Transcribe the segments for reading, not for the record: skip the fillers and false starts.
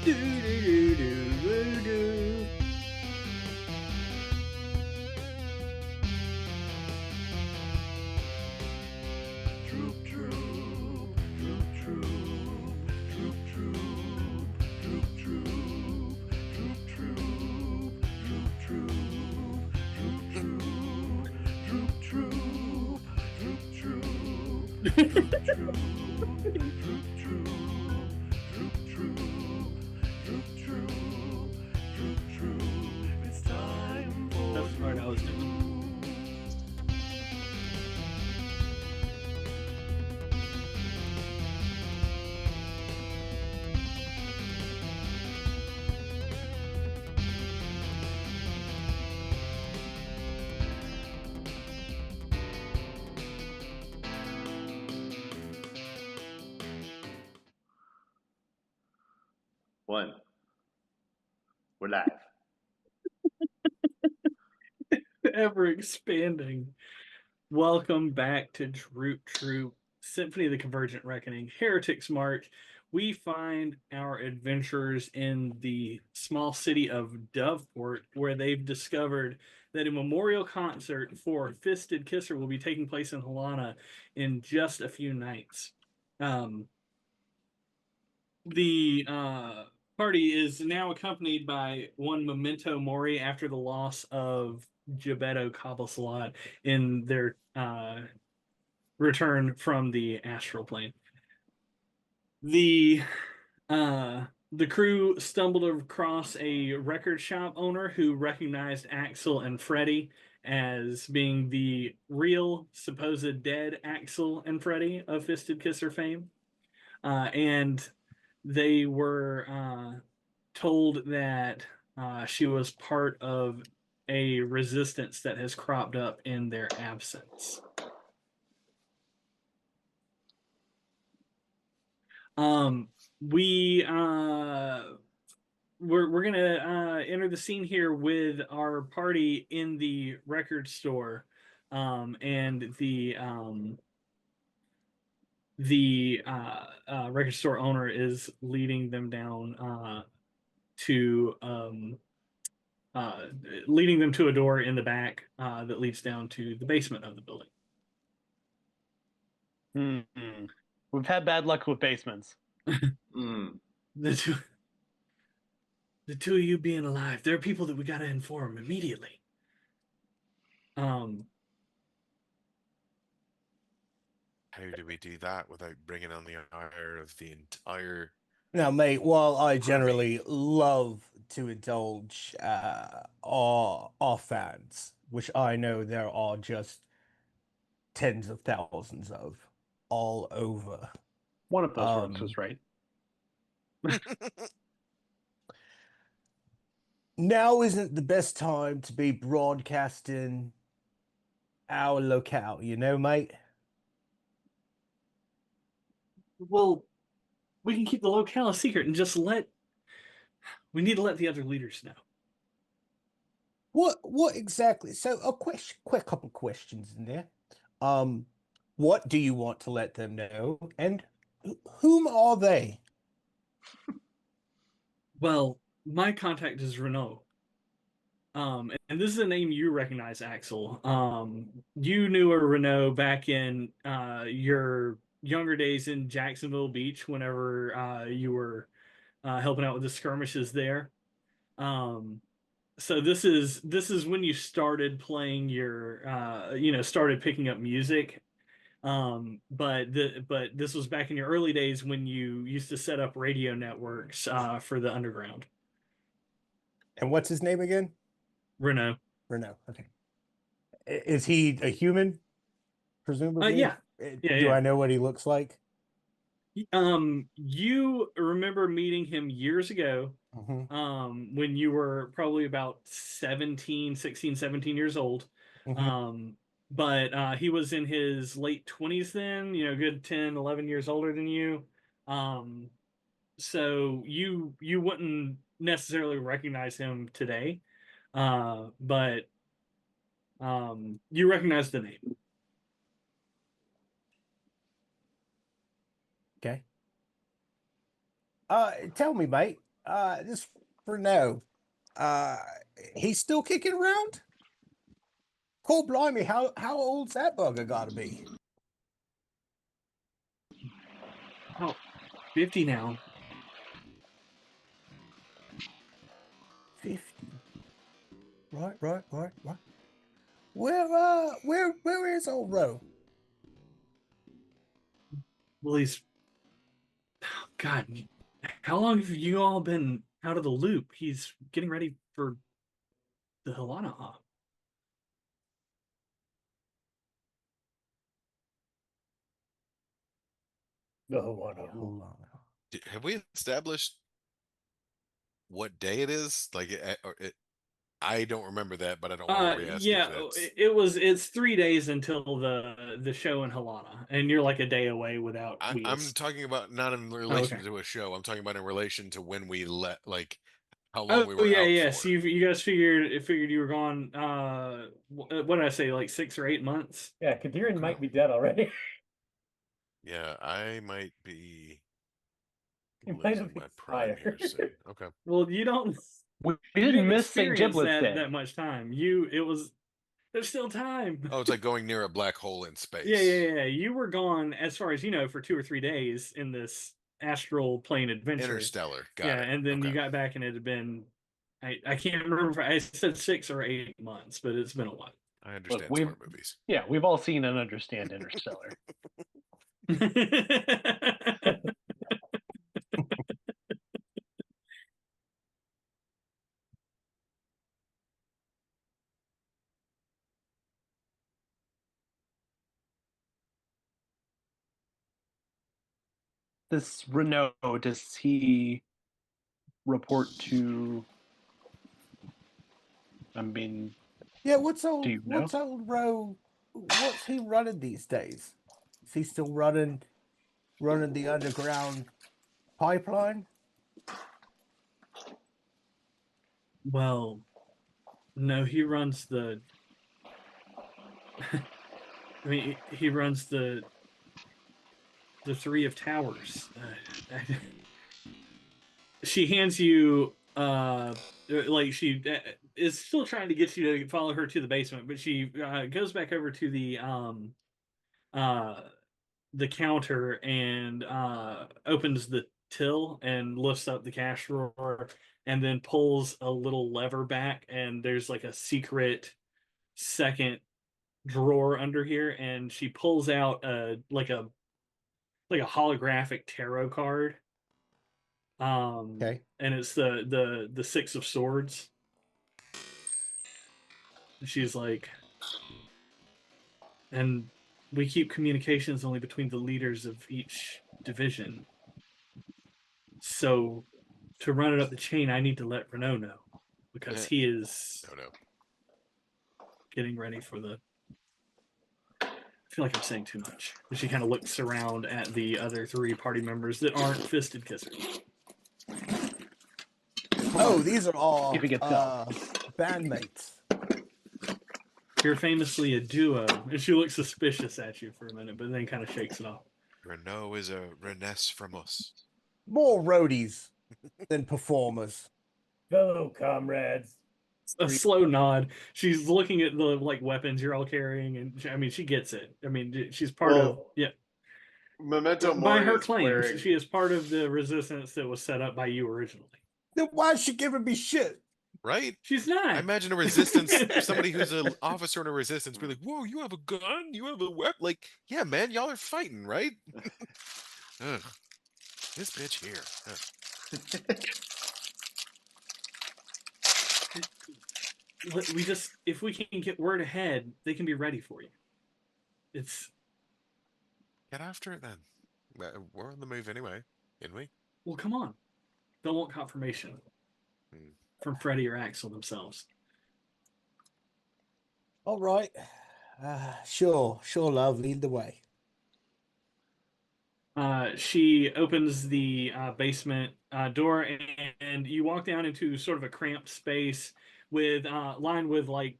Do, do, do, do, do, do. Troop, troop, troop, troop, troop, troop, troop, troop, troop, troop, troop, troop, troop, troop, troop, troop, troop, troop, troop. It's time for That's the part I was doing. One. We're live. Ever expanding. Welcome back to Droop Troop, Symphony of the Convergent Reckoning, Heretics March. We find our adventurers in the small city of Doveport, where they've discovered that a memorial concert for Fisted Kisser will be taking place in Halana in just a few nights. The party is now accompanied by one Memento Mori after the loss of Gebetto Cobbleslot in their return from the astral plane. The the crew stumbled across a record shop owner who recognized Axel and Freddy as being the real supposed dead Axel and Freddy of Fisted Kisser fame. And they were told that she was part of a resistance that has cropped up in their absence. We're gonna enter the scene here with our party in the record store, and the record store owner is leading them down to leading them to a door in the back that leads down to the basement of the building. Mm-hmm. We've had bad luck with basements. Mm. The two of you being alive, there are people that we got to inform immediately. How do we do that without bringing on the ire of the entire? Now, mate, while I generally love to indulge our fans, which I know there are just tens of thousands of all over. One of those words was right. Now isn't the best time to be broadcasting our locale, you know, mate? Well, we can keep the locale a secret and just we need to let the other leaders know. What exactly? So a quick couple questions in there. What do you want to let them know? And whom are they? Well, my contact is Renault. And this is a name you recognize, Axel. You knew a Renault back in your younger days in Jacksonville Beach whenever you were helping out with the skirmishes there. So this is when you started playing your started picking up music. But this was back in your early days when you used to set up radio networks for the underground. And what's his name again? Renault. Renault. Okay. Is he a human? Presumably. Yeah. Do I know what he looks like? You remember meeting him years ago, when you were probably about 16, 17 years old. But he was in his late 20s then, good 10, 11 years older than you. So you wouldn't necessarily recognize him today, but you recognize the name. Okay. Tell me, mate, Just for now. He's still kicking around? Cool blimey, how old's that bugger gotta be? Oh, 50 now. 50. Right. Where is old Ro? Well, he's. God, how long have you all been out of the loop? He's getting ready for the Helana Hop. Hold on. Have we established what day it is? Like, I don't remember that, but I don't want to re-ask Yeah, if that's. it's 3 days until the show in Helana, and you're like a day away without I'm wheels. talking about not in Oh, relation okay. to a show. I'm talking about in relation to when we like how long Oh we were yeah, out yeah. for. So you guys figured you were gone. What did I say? Like 6 or 8 months? Yeah, Kadirn might be dead already. Yeah, I might be He might losing have my prime here expired. soon. Okay. Well, you don't. We You didn't miss St. experience Giblets Day. that much time. There's still time. Oh, it's like going near a black hole in space. Yeah. You were gone, as far as you know, for 2 or 3 days in this astral plane adventure. Interstellar. Got Yeah, it. and then Okay. you got back, and it had been, I can't remember if I said 6 or 8 months, but it's been a while. I understand we've- smart movies. Yeah, we've all seen and understand Interstellar. This Renault, does he report to? I mean, Yeah, what's Do you know? old Ro? What's he running these days? Is he still running the underground pipeline? Well, no, he runs the. I mean, he runs the Three of Towers. She hands you like she is still trying to get you to follow her to the basement, but she goes back over to uh the counter and opens the till and lifts up the cash drawer and then pulls a little lever back, and there's like a secret second drawer under here, and she pulls out like a holographic tarot card. Okay. And it's the Six of Swords. She's like, and we keep communications only between the leaders of each division. So to run it up the chain, I need to let Renault know because he is No. getting ready for the. I feel like I'm saying too much. And she kind of looks around at the other three party members that aren't fisted kissers. Oh, these are all If he gets out. bandmates. You're famously a duo, and she looks suspicious at you for a minute, but then kind of shakes it off. Renault is a Renesse from us. More roadies than performers. Fellow comrades. A slow nod. She's looking at the like weapons you're all carrying, and I mean, she gets it. I mean, she's part of Memento by Mori her is claims, wearing- she is part of the resistance that was set up by you originally. Then why is she giving me shit? Right? She's not. I imagine a resistance, somebody who's an officer in a resistance be like, whoa, you have a gun? You have a weapon? Like, yeah, man, y'all are fighting, right? Ugh. This bitch here. We just, if we can get word ahead, they can be ready for you. It's Get after it then. We're on the move anyway, ain't we? well, come on. They'll want confirmation from Freddie or Axel themselves. All right. Sure, love. Lead the way. She opens the basement door, and you walk down into sort of a cramped space with lined with like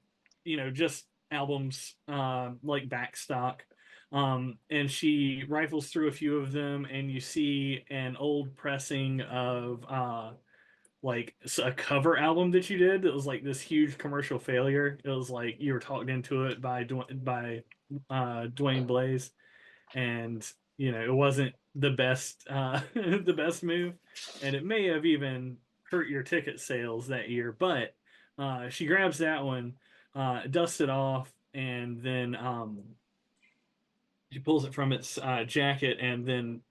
just albums like back stock. And she rifles through a few of them, and you see an old pressing of like a cover album that you did that was like this huge commercial failure. It was like you were talked into it by Dwayne Blaze, and it wasn't the best the best move, and it may have even hurt your ticket sales that year. But she grabs that one, dusts it off, and then she pulls it from its jacket, and then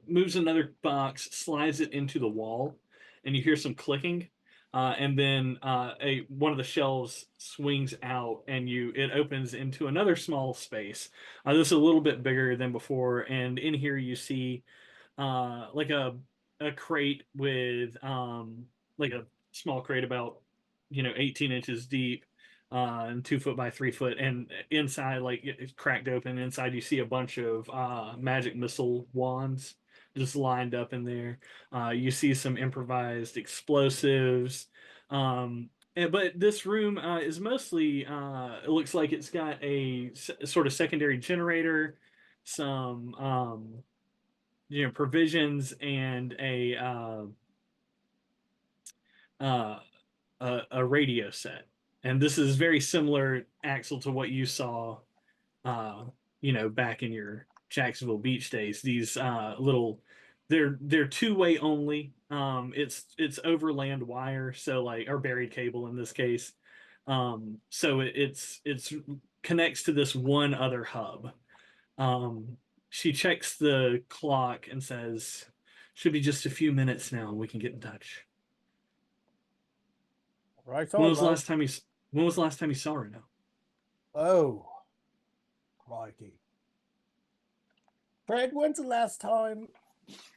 moves another box, slides it into the wall, and you hear some clicking. And then a one of the shelves swings out, and it opens into another small space. This is a little bit bigger than before, and in here you see like a crate with like a small crate about 18 inches deep, and 2 foot by 3 foot, and inside, like, it's cracked open. Inside you see a bunch of magic missile wands just lined up in there. You see some improvised explosives. But this room is mostly, it looks like it's got a sort of secondary generator, some provisions, and uh, a radio set. And this is very similar, Axel, to what you saw, uh, back in your Jacksonville Beach days. These little, they're two-way only. It's overland wire, so like, or buried cable in this case. So it's connects to this one other hub. Um, she checks the clock and says, "Should be just a few minutes now, and we can get in touch." Right When on, was the love. last time you? When was the last time you saw her? Now, Oh, crikey. Fred, when's the last time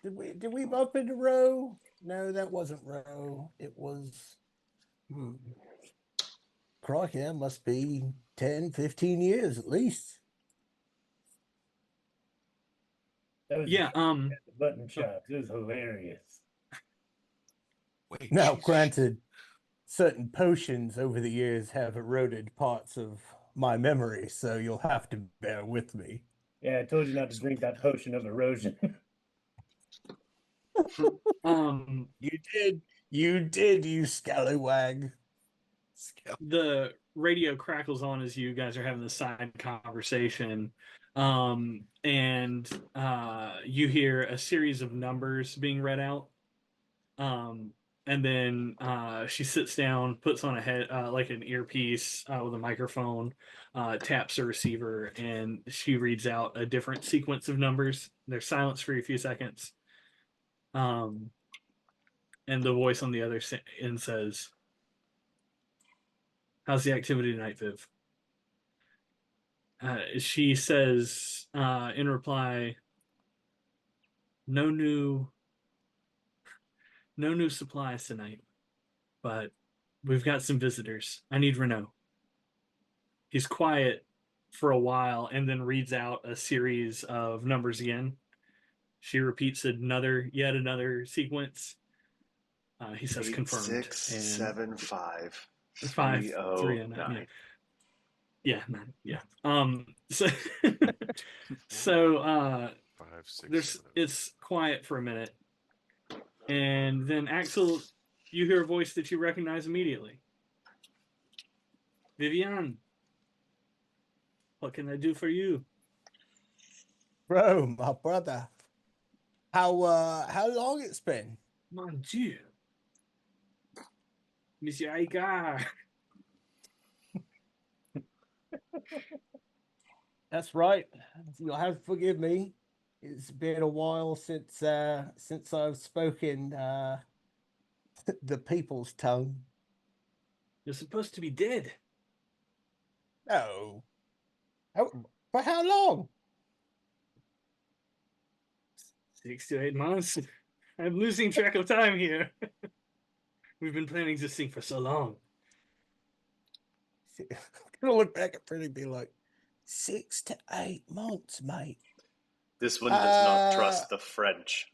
did we bump into Roe? No, that wasn't Roe. It was crikey, that must be 10, 15 years at least. That was yeah. the button shops. It was hilarious. Wait, Now, she's- granted, certain potions over the years have eroded parts of my memory, so you'll have to bear with me. Yeah, I told you not to drink that potion of erosion. You did, you scallywag. The radio crackles on as you guys are having this side conversation, and you hear a series of numbers being read out. And then she sits down, puts on a head, like an earpiece with a microphone, taps her receiver, and she reads out a different sequence of numbers. There's silence for a few seconds, and the voice on the other end says, "How's the activity tonight, Viv?" She says in reply, "No new, no new supplies tonight, but we've got some visitors. I need Renault." He's quiet for a while and then reads out a series of numbers again. She repeats yet another sequence. He says, "Confirmed." 8675 5 3 and 309. yeah, 9, yeah. So so 5, 6, there's 7. it's quiet for a minute, and then, Axel, you hear a voice that you recognize immediately. "Vivian, what can I do for you?" Bro, my brother. How long it's been? "Mon Dieu, Monsieur Icar." That's right. You'll have to forgive me. It's been a while since I've spoken the people's tongue. "You're supposed to be dead." No. For how long? 6 to 8 months. I'm losing track of time here. We've been planning this thing for so long. I'm gonna look back at Freddie and be like, 6 to 8 months, mate. This one does not trust the French.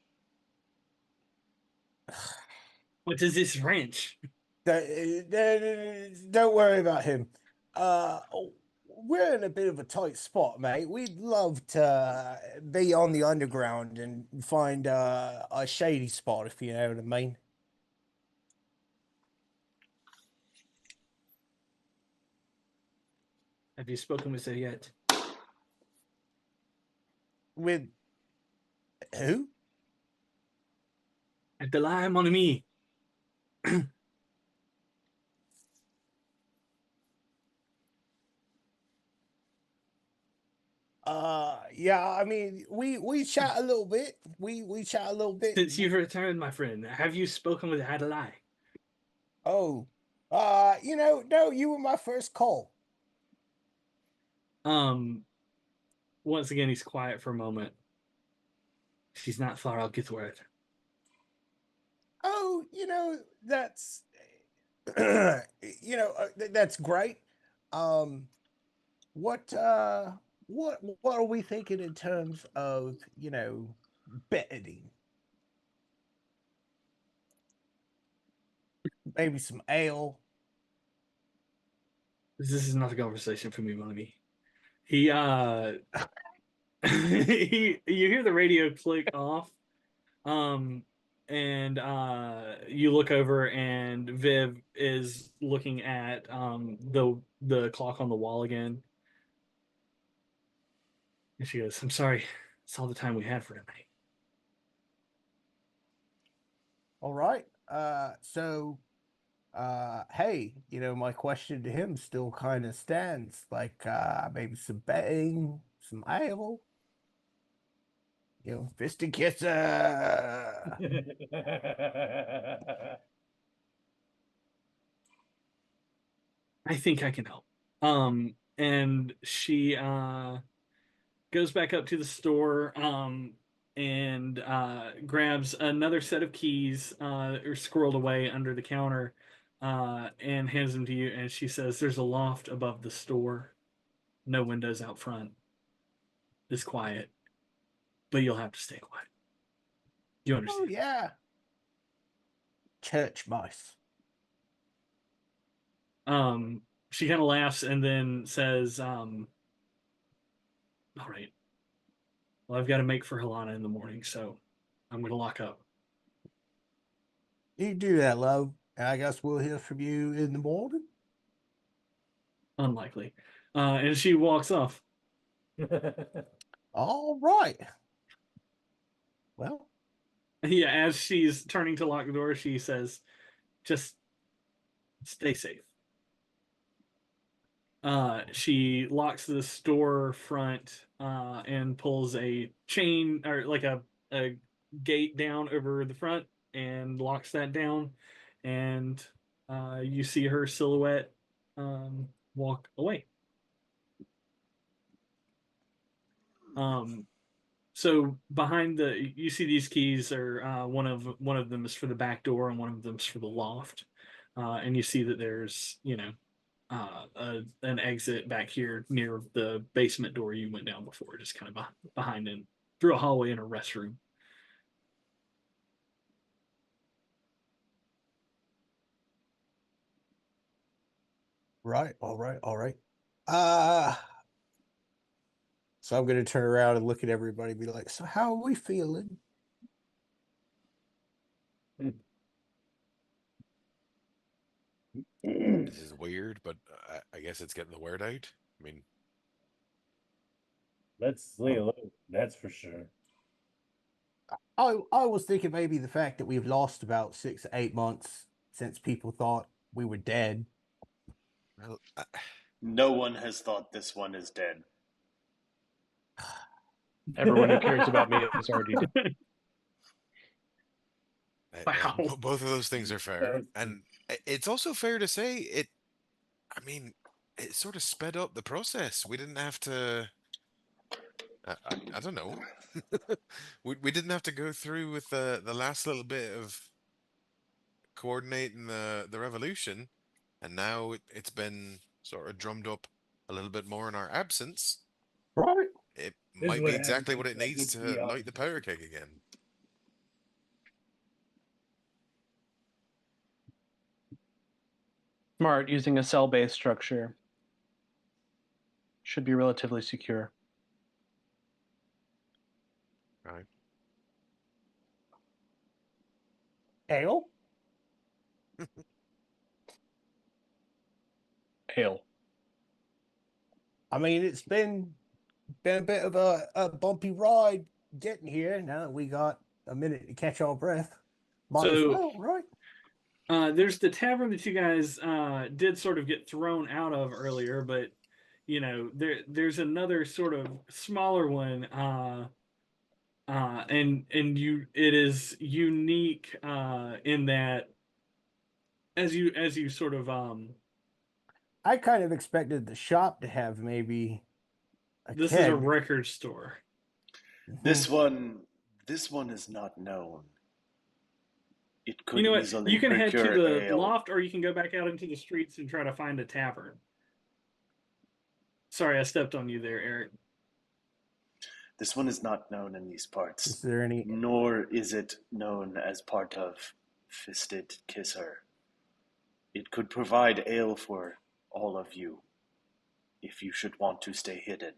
What is this wrench? Don't worry about him. We're in a bit of a tight spot, mate. We'd love to be on the underground and find a shady spot, if you know what I mean. Have you spoken with her yet? With who? Adelaide, mon ami. Yeah, I mean, we chat a little bit. We chat a little bit. Since you've returned, my friend, have you spoken with Adelaide? Oh, no, you were my first call. Once again, he's quiet for a moment. She's not far, I'll get word. Oh, that's that's great. Um, what what are we thinking in terms of, betting? Maybe some ale. This is not a conversation for me, Monty. He you hear the radio click off, um, and you look over, and Viv is looking at the clock on the wall again, and she goes, "I'm sorry, it's all the time we had for tonight." All right. Hey, my question to him still kind of stands. Like, maybe some betting, some ale, fisticusser. I think I can help. And she goes back up to the store, and grabs another set of keys, are squirreled away under the counter, and hands them to you. And she says, "There's a loft above the store, no windows out front. It's quiet, but you'll have to stay quiet. You Oh understand?" yeah, church mice. She kind of laughs and then says, "All right. Well, I've got to make for Helena in the morning, so I'm going to lock up." You do that, love, and I guess we'll hear from you in the morning. Unlikely. And she walks off. All right. Well, Yeah, as she's turning to lock the door, she says, "Just stay safe." She locks the store front, and pulls a chain, or like a gate down over the front, and locks that down. And you see her silhouette walk away. So behind you see these keys are, one of them is for the back door and one of them is for the loft, and you see that there's an exit back here near the basement door you went down before, just kind of behind and through a hallway and a restroom. right. All right. All right. Uh, so I'm going to turn around and look at everybody and be like, so how are we feeling? This is weird, but I guess it's getting the word out. I mean, Let's lay low, that's for sure. I was thinking maybe the fact that we've lost about 6 to 8 months since people thought we were dead. well, No one has thought this one is dead. Everyone who cares about me is already dead. Wow. both of those things are fair, Yes. and it's also fair to say it. I mean, it sort of sped up the process. We didn't have to. I don't know. We didn't have to go through with the last little bit of coordinating the revolution, and now it's been sort of drummed up a little bit more in our absence. Right. It This is might what be happens exactly when what it you have needs good to PR. light the powder keg again. Smart, using a cell-based structure should be relatively secure. Right. Ale? Ale. I mean, it's been a bit of a bumpy ride getting here. Now that we got a minute to catch our breath, might as So well, right? there's the tavern that you guys did sort of get thrown out of earlier, but there's another sort of smaller one, and it is unique in that as you sort of I kind of expected the shop to have maybe a this is a keg. record store. This one is not known. It could You know what? easily You can head to procure the ale. loft, or you can go back out into the streets and try to find a tavern. Sorry, I stepped on you there, Eric. This one is not known in these Is parts, there any? nor is it known as part of Fisted Kisser. It could provide ale for all of you, if you should want to stay hidden.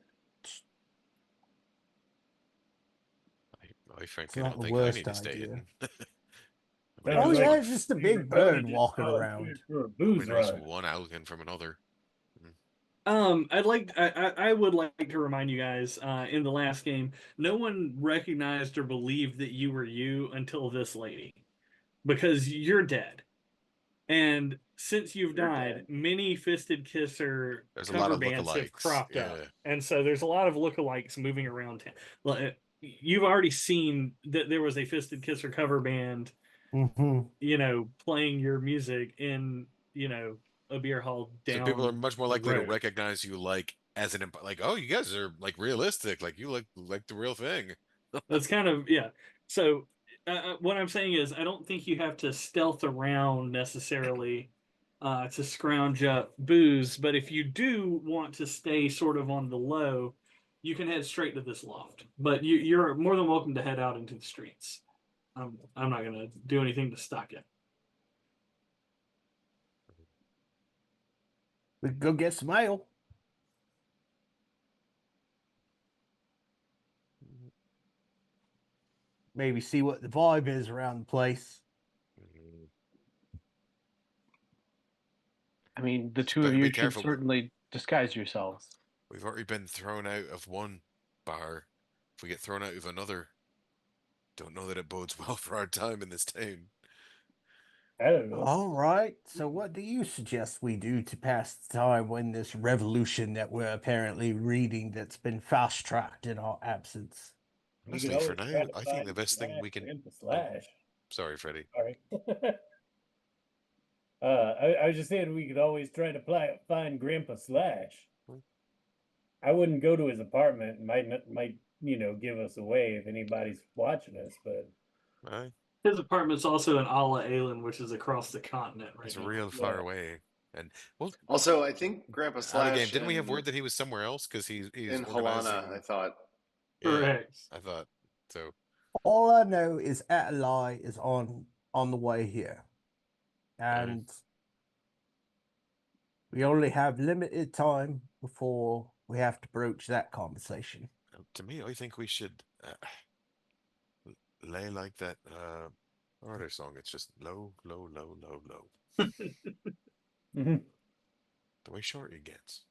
I frankly not don't the think I worst need to stay idea. hidden. Sounds Oh like yeah, it's just a we big were probably bird just walking volunteered around. for a It'd booze be nice run. one alkin from another. I would like to remind you guys, in the last game, no one recognized or believed that you were you until this lady, because you're dead. And since you've You're died, dead. many Fisted Kisser There's a lot cover of bands have lookalikes. cropped up, Yeah. and so there's a lot of lookalikes moving around town. You've already seen that there was a Fisted Kisser cover band, playing your music in a beer hall So people are down much more the likely to road. recognize you like as like, oh, you guys are like realistic, like you like the real thing. That's kind of, yeah. So what I'm saying is, I don't think you have to stealth around necessarily to scrounge up booze, but if you do want to stay sort of on the low, you can head straight to this loft. But you're more than welcome to head out into the streets. I'm not going to do anything to stop you. We could go get some ale. Maybe see what the vibe is around the place. I mean, the Just two of better be you should careful. certainly disguise yourselves. We've already been thrown out of one bar. If we get thrown out of another, don't know that it bodes well for our time in this town. I don't know. All right. So, what do you suggest we do to pass the time when this revolution that we're apparently reading that's been fast tracked in our absence? We could Honestly, for always now, try to I think find the best thing we can. Grandpa Slash. Sorry, Freddie. Sorry. I was just saying we could always try to find Grandpa Slash. I wouldn't go to his apartment. Might give us away if anybody's watching us. But Aye. His apartment's also in Ala Allen, which is across the continent right It's now. real far Yeah. away. And well, Also, I think Grandpa out of Slash game. Didn't we have word that he was somewhere else because he's in organizing? Halana, I thought. Yeah, Correct. I thought so. All I know is Atalai is on the way here, and we only have limited time before we have to broach that conversation. To me, I think we should lay like that other song. It's just low, low, low, low, low. Mhm. The way short it gets.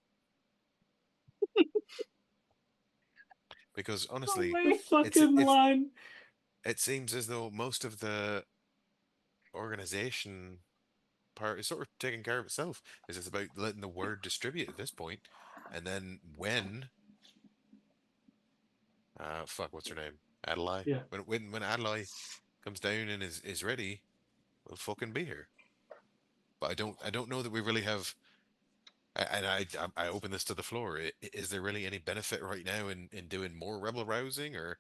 Because honestly, My fucking line. it seems as though most of the organization part is sort of taking care of itself. It's just about letting the word distribute at this point, and then when what's her name? Adelaide. Yeah. When Adelaide comes down and is ready, we'll fucking be here. But I don't know that we really have. And I open this to the floor. Is there really any benefit right now in doing more rebel rousing, or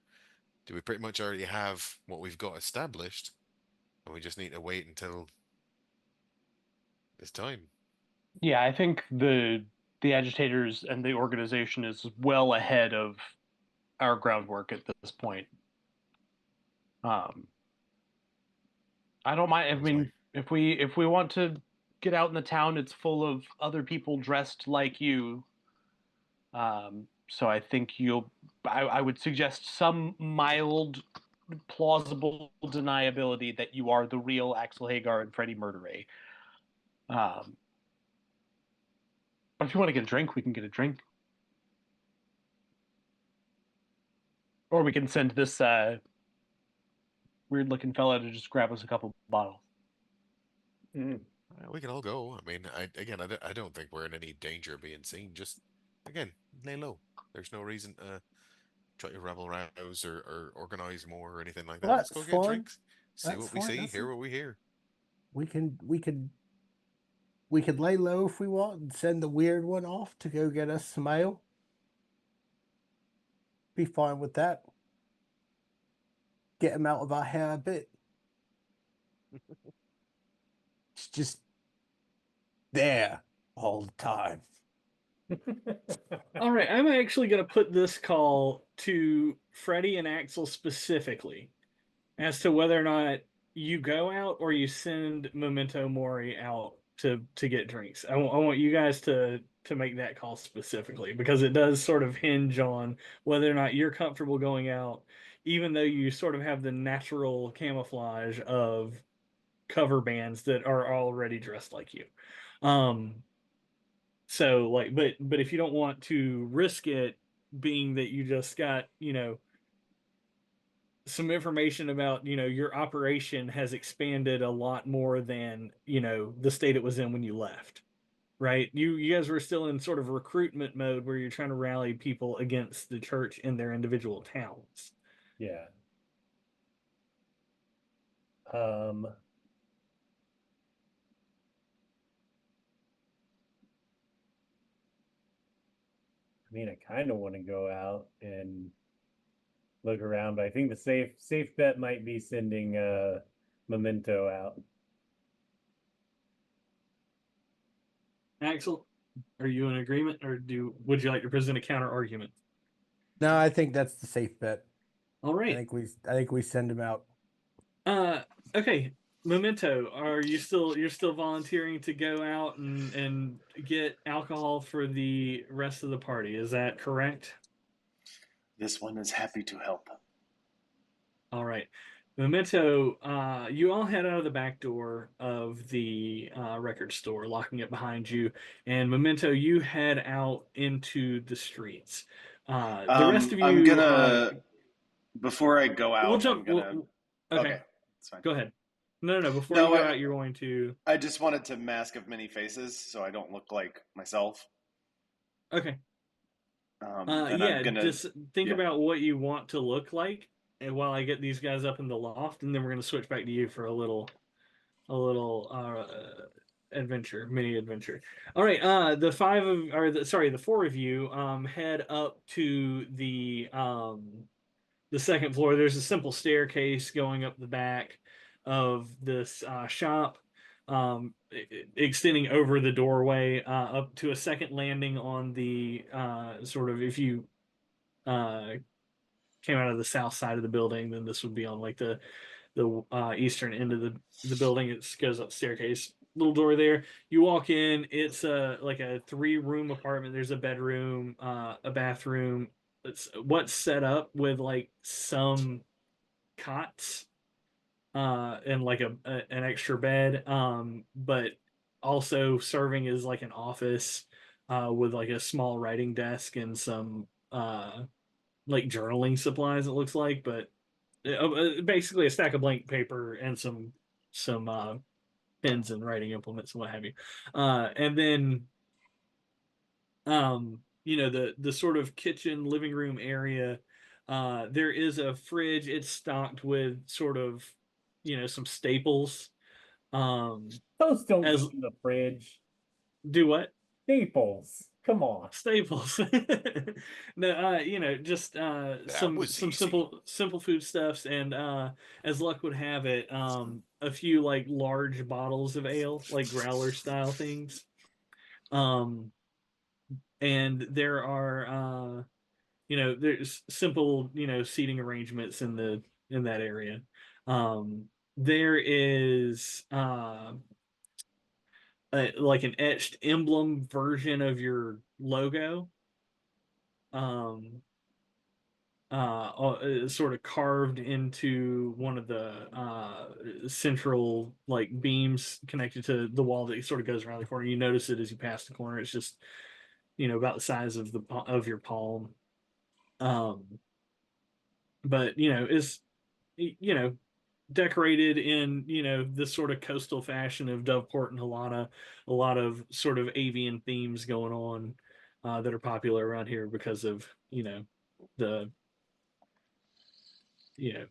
do we pretty much already have what we've got established, and we just need to wait until it's time? Yeah, I think the agitators and the organization is well ahead of our groundwork at this point. I don't mind. I mean, if we want to get out in the town, it's full of other people dressed like you. So I think I would suggest some mild, plausible deniability that you are the real Axel Hagar and Freddie Murderay. But if you want to get a drink, we can get a drink. Or we can send this weird-looking fella to just grab us a couple bottles. We can all go. I mean, I don't think we're in any danger of being seen. Just, again, lay low. There's no reason to try to rebel rouse or organize more or anything like that. Well, Let's go that's get fine. drinks, see That's what we fine. see, That's hear it. what we hear. We could lay low if we want and send the weird one off to go get us some ale. Be fine with that. Get him out of our hair a bit. It's just there all the time. All right, I'm actually going to put this call to Freddie and Axel specifically as to whether or not you go out or you send Memento Mori out to get drinks. I want you guys to make that call specifically because it does sort of hinge on whether or not you're comfortable going out, even though you sort of have the natural camouflage of cover bands that are already dressed like you. So like, but if you don't want to risk it, being that you just got, some information about, your operation has expanded a lot more than, the state it was in when you left. Right? You guys were still in sort of recruitment mode where you're trying to rally people against the church in their individual towns. Yeah. I mean, I kind of want to go out and look around, but I think the safe bet might be sending Memento out. Axel, are you in agreement, or would you like to present a counter argument? No, I think that's the safe bet. All right. I think we send him out. Okay. Memento, you're still volunteering to go out and get alcohol for the rest of the party? Is that correct? This one is happy to help. All right. Memento, you all head out of the back door of the record store, locking it behind you. And Memento, you head out into the streets. The rest of I'm you, gonna before I go we'll out, I'm jump. gonna. Okay, It's fine. go ahead. No. Before you No, go out, you're going to. I just wanted to mask of many faces so I don't look like myself. Okay. Then Yeah, I'm gonna. just think Yeah. about what you want to look like, and while I get these guys up in the loft, and then we're gonna switch back to you for a little mini adventure. All right, the four of you head up to the second floor. There's a simple staircase going up the back of this shop, extending over the doorway up to a second landing on the sort of, if you uh, came out of the south side of the building, then this would be on like the eastern end of the building. It goes up staircase, little door there. You walk in. It's like a 3-room apartment. There's a bedroom, a bathroom. It's what's set up with like some cots and like an extra bed, but also serving as like an office with like a small writing desk and some like journaling supplies, it looks like, but basically a stack of blank paper and some pens and writing implements and what have you. And then the sort of kitchen living room area, there is a fridge. It's stocked with sort of some staples. Those don't As go in the fridge. do what? Staples. Come on. Staples. No, just That was some easy. simple foodstuffs, and as luck would have it, a few like large bottles of ale, like growler style things. Um, and there are there's simple seating arrangements in that area. There is like an etched emblem version of your logo, um sort of carved into one of the central like beams connected to the wall that sort of goes around the corner. You notice it as you pass the corner. It's just about the size of your palm. Um, but is decorated in this sort of coastal fashion of Doveport and Halana, a lot of sort of avian themes going on that are popular around here because of the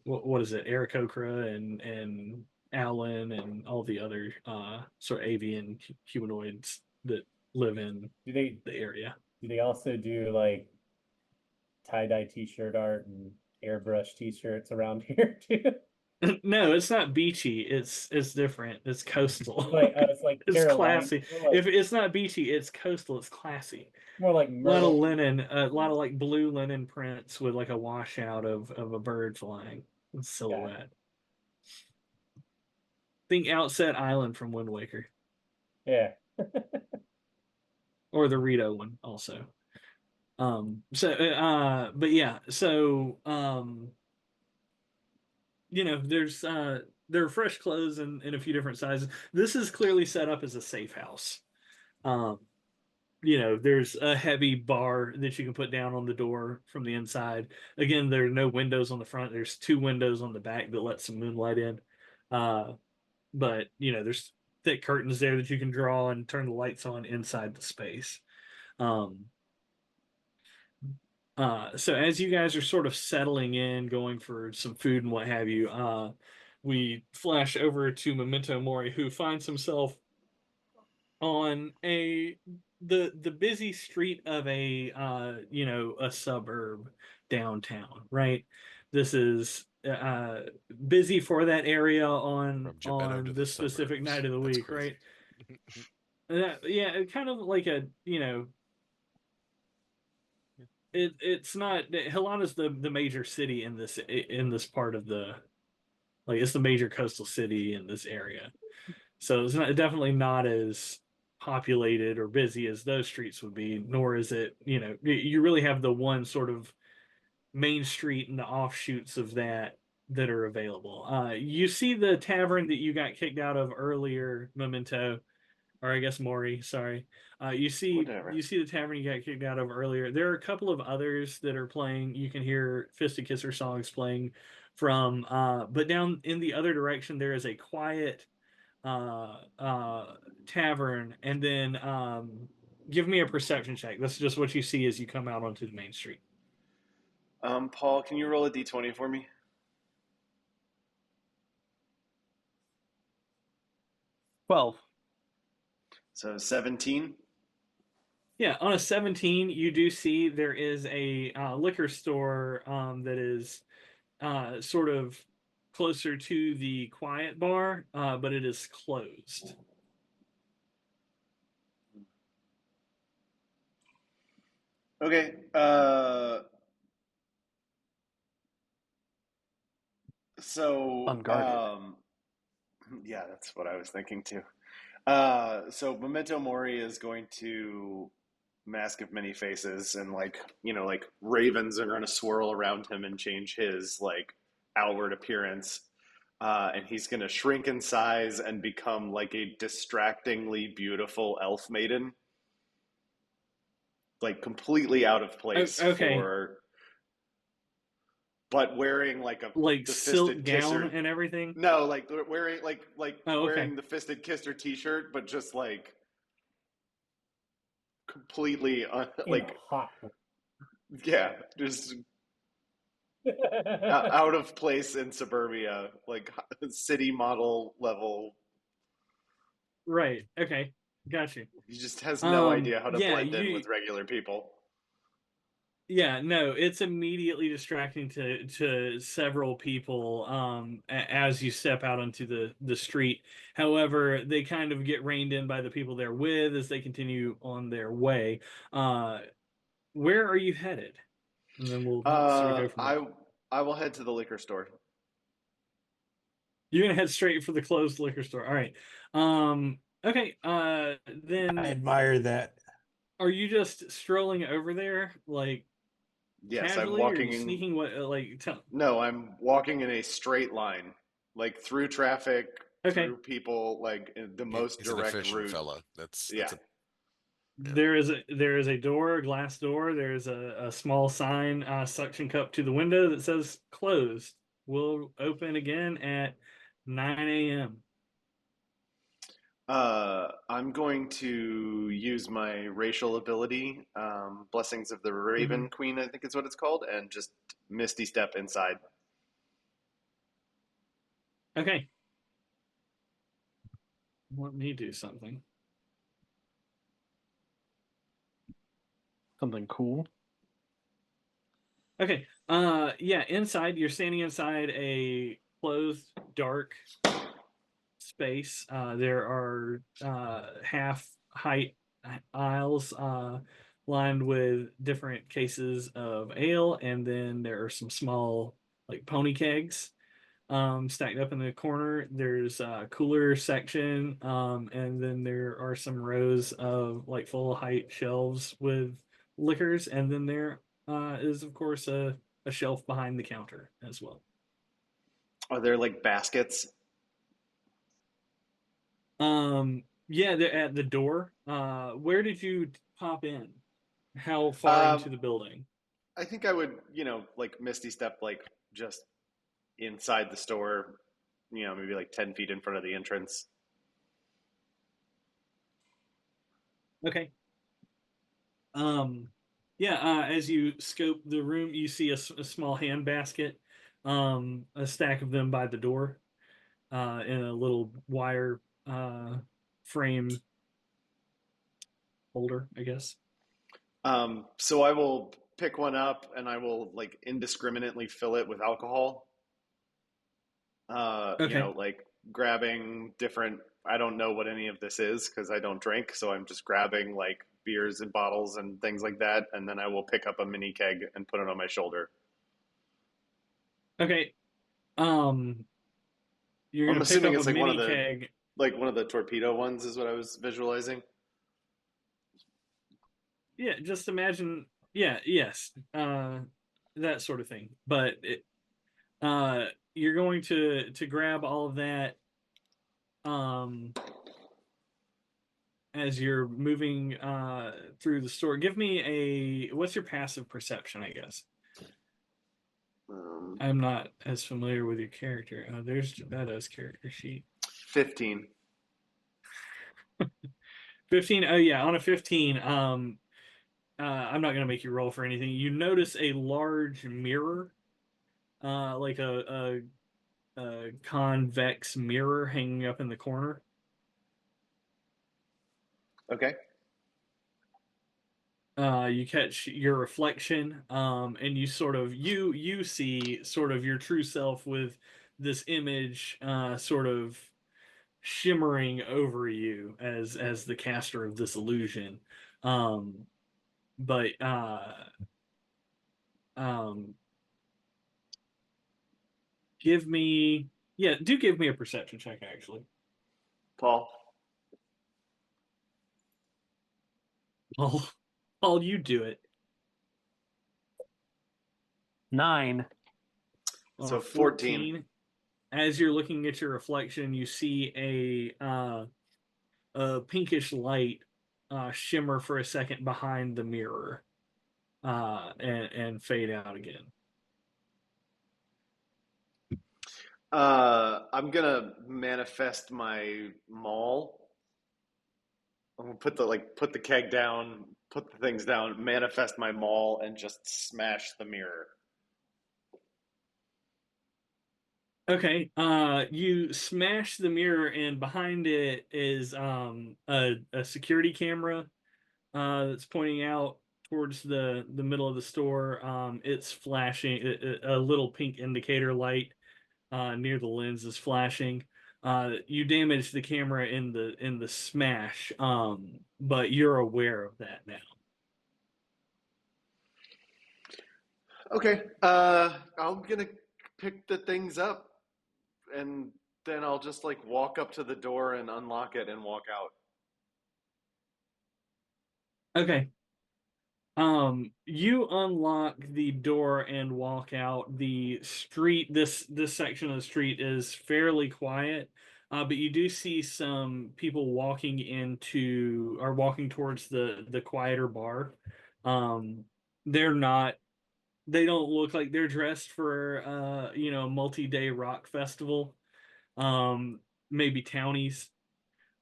what is it, Aarakocra and Owlin and all the other sort of avian humanoids that live in Do they the area. do they also do like tie-dye t-shirt art and airbrush t-shirts around here too? No, it's not beachy. It's different. It's coastal. It's like It's Caroline, classy. more like If it's not beachy, it's coastal. It's classy. more like A lot of Myrtle. linen, a lot of like blue linen prints with like a washout of a bird flying Got silhouette. Think Outset Island from Wind Waker, yeah. or the Rito one also. But yeah, so there's there are fresh clothes in a few different sizes. This is clearly set up as a safe house. Um, there's a heavy bar that you can put down on the door from the inside. Again, there are no windows on the front. There's two windows on the back that let some moonlight in. Uh, but there's thick curtains there that you can draw and turn the lights on inside the space. Um, so as you guys are sort of settling in, going for some food and what have you, we flash over to Memento Mori, who finds himself on the busy street of a suburb downtown, right? This is busy for that area on From Geppetto to the this specific suburbs. night of the That's week, crazy. right? Yeah, kind of like it's not Halana's the major city in this part of the, like, it's the major coastal city in this area. So it's definitely not as populated or busy as those streets would be, nor is it, you really have the one sort of main street and the offshoots of that are available. You see the tavern that you got kicked out of earlier, Memento, or I guess Maury, sorry. Whatever. You see the tavern you got kicked out of earlier. There are a couple of others that are playing. You can hear Fisted Kisser songs playing from, but down in the other direction there is a quiet tavern, and then give me a perception check. That's just what you see as you come out onto the main street. Paul, can you roll a d20 for me? 12. So 17. Yeah, on a 17, you do see there is a liquor store that is sort of closer to the quiet bar, but it is closed. Okay. So Unguarded. yeah, that's what I was thinking too. So Memento Mori is going to Mask of Many Faces, and like ravens are going to swirl around him and change his like outward appearance. And he's going to shrink in size and become like a distractingly beautiful elf maiden, like completely out of place Okay, but wearing like like the silk fisted gown kisser. and everything. No, like wearing Oh, okay. wearing the fisted kisser T-shirt, but just like completely In like hot. yeah, just out of place in suburbia, like city model level. Right. Okay. Got you. He just has no idea how to Yeah, blend in with regular people. yeah, no, it's immediately distracting to several people as you step out onto the street. However, they kind of get reined in by the people they're with as they continue on their way. Uh, where are you headed? And then we'll sort of Uh, go from there. I I will head to the liquor store. You're gonna head straight for the closed liquor store. All right. Okay. I Then admire that. are you just strolling over there, like Yes, I'm casually, or are you walking. sneaking? What, like, tell? No, I'm walking in a straight line, like through traffic, Okay. through people, like in the most He's an direct efficient route. fella. That's Yeah. a There is a door, a glass door. There is a small sign, suction cup to the window that says closed. Will open again at 9 a.m. I'm going to use my racial ability, Blessings of the Raven Queen, I think is what it's called, and just Misty Step inside. Okay. Let me do something. Something cool. Okay. Yeah, inside, you're standing inside a closed, dark space. There are half height aisles lined with different cases of ale, and then there are some small like pony kegs stacked up in the corner. There's a cooler section, and then there are some rows of like full height shelves with liquors, and then there is of course a shelf behind the counter as well. Are there like baskets? Yeah, they're at the door. Where did you pop in? How far into Um, the building? I think I would, like Misty Step, like just inside the store, maybe like 10 feet in front of the entrance. Okay. Um, yeah, as you scope the room, you see a small hand basket, a stack of them by the door, in a little wire frame holder, I guess. So I will pick one up and I will like indiscriminately fill it with alcohol. Okay. Like grabbing different, I don't know what any of this is because I don't drink. So I'm just grabbing like beers and bottles and things like that. And then I will pick up a mini keg and put it on my shoulder. Okay. You're I'm gonna pick assuming up a it's like mini keg. one of the torpedo ones is what I was visualizing. Yeah, just imagine. Yeah, yes, that sort of thing. But you're going to grab all of that um, as you're moving through the store. Give me what's your passive perception? I guess Um, I'm not as familiar with your character. There's Gebetta's character sheet. 15. 15. Oh yeah, on a 15. I'm not gonna make you roll for anything. You notice a large mirror, like a convex mirror hanging up in the corner. Okay. You catch your reflection, and you sort of you see sort of your true self with this image sort of shimmering over you as the caster of this illusion. Um, but um, give me do give me a perception check actually. Paul. I'll you do it. 9. On So a 14. 14, as you're looking at your reflection, you see a pinkish light shimmer for a second behind the mirror, and fade out again. I'm gonna manifest my maul. I'm gonna put the keg down, put the things down, manifest my maul, and just smash the mirror. Okay, you smash the mirror, and behind it is a security camera that's pointing out towards the middle of the store. It's flashing a little pink indicator light near the lens is flashing. You damaged the camera in the smash, but you're aware of that now. Okay. I'm gonna pick the things up, and then I'll just like walk up to the door and unlock it and walk out. Okay. You unlock the door and walk out. The street, this section of the street is fairly quiet. But you do see some people walking towards the quieter bar. Um, they're not. They don't look like they're dressed for multi-day rock festival. Maybe townies.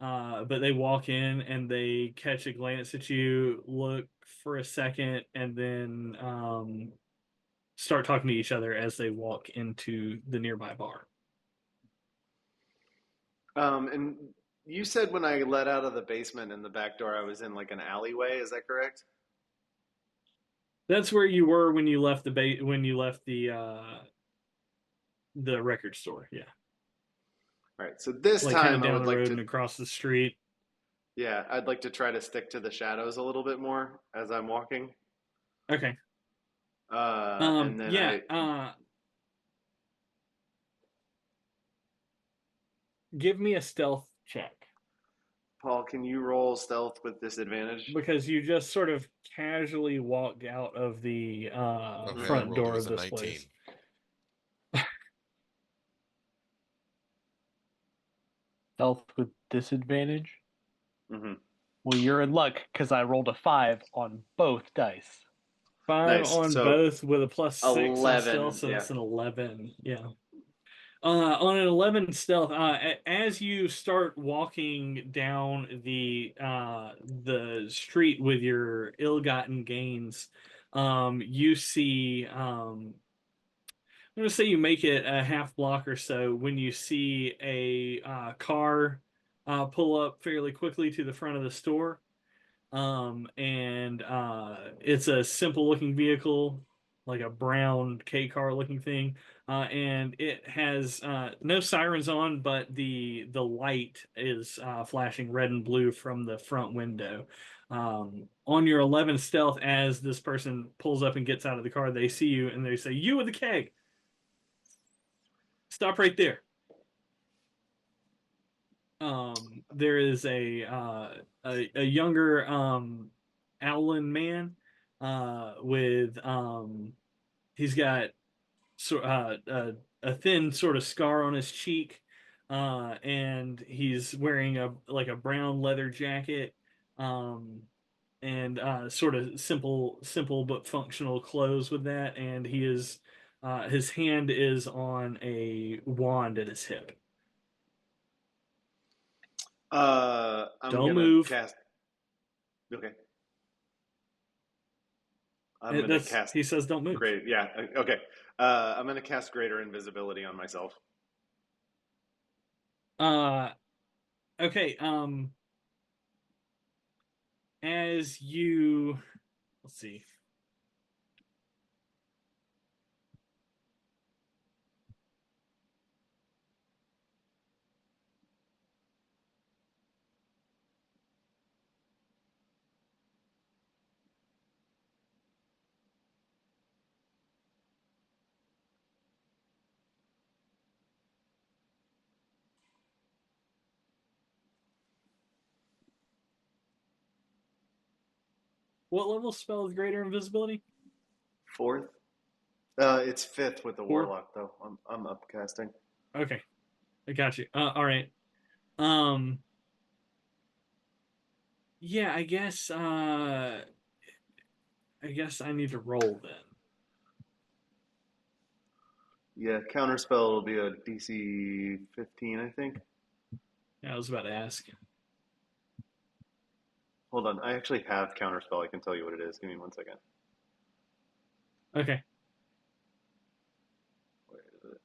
But they walk in and they catch a glance at you, look for a second, and then start talking to each other as they walk into the nearby bar. And you said when I let out of the basement and the back door, I was in like an alleyway. Is that correct? That's where you were when you left the record store. Yeah, All right. So this like kind of time I down would the like road to, and across the street. yeah, I'd like to try to stick to the shadows a little bit more as I'm walking. Okay. And then Yeah. Give me a stealth check Paul, can you roll stealth with disadvantage? because you just sort of casually walked out of the Oh, hey, I front rolled. It door was of a this 19. place. Stealth with disadvantage. Mm-hmm. Well, you're in luck because I rolled a 5 on both dice. 5 Nice. on So both with a +6 on stealth, 11. so Yeah. that's an 11. Yeah. On an 11 stealth, as you start walking down the street with your ill-gotten gains, you see I'm gonna say you make it a half block or so when you see a car pull up fairly quickly to the front of the store. And it's a simple looking vehicle, like a brown K car looking thing. And it has no sirens on, but the light is flashing red and blue from the front window. On your 11 stealth, as this person pulls up and gets out of the car, they see you and they say, "You with the keg, stop right there." There is a younger Owlin man with he's got a thin sort of scar on his cheek, and he's wearing a brown leather jacket, um, and sort of simple but functional clothes with that, and his hand is on a wand at his hip. I'm Don't gonna move. cast. Okay. I'm gonna That's cast he says don't move. great. Yeah. Okay. I'm gonna cast greater invisibility on myself. Uh okay, as you let's see. What level spell is greater invisibility? Fourth. It's fifth with the 4? warlock though. I'm upcasting. Okay. I got you. All right. Um yeah, I guess I need to roll then. Yeah, counterspell will be a DC 15, I think. Yeah, I was about to ask. Hold on, I actually have counterspell. I can tell you what it is. Give me 1 second. Okay. Where is it?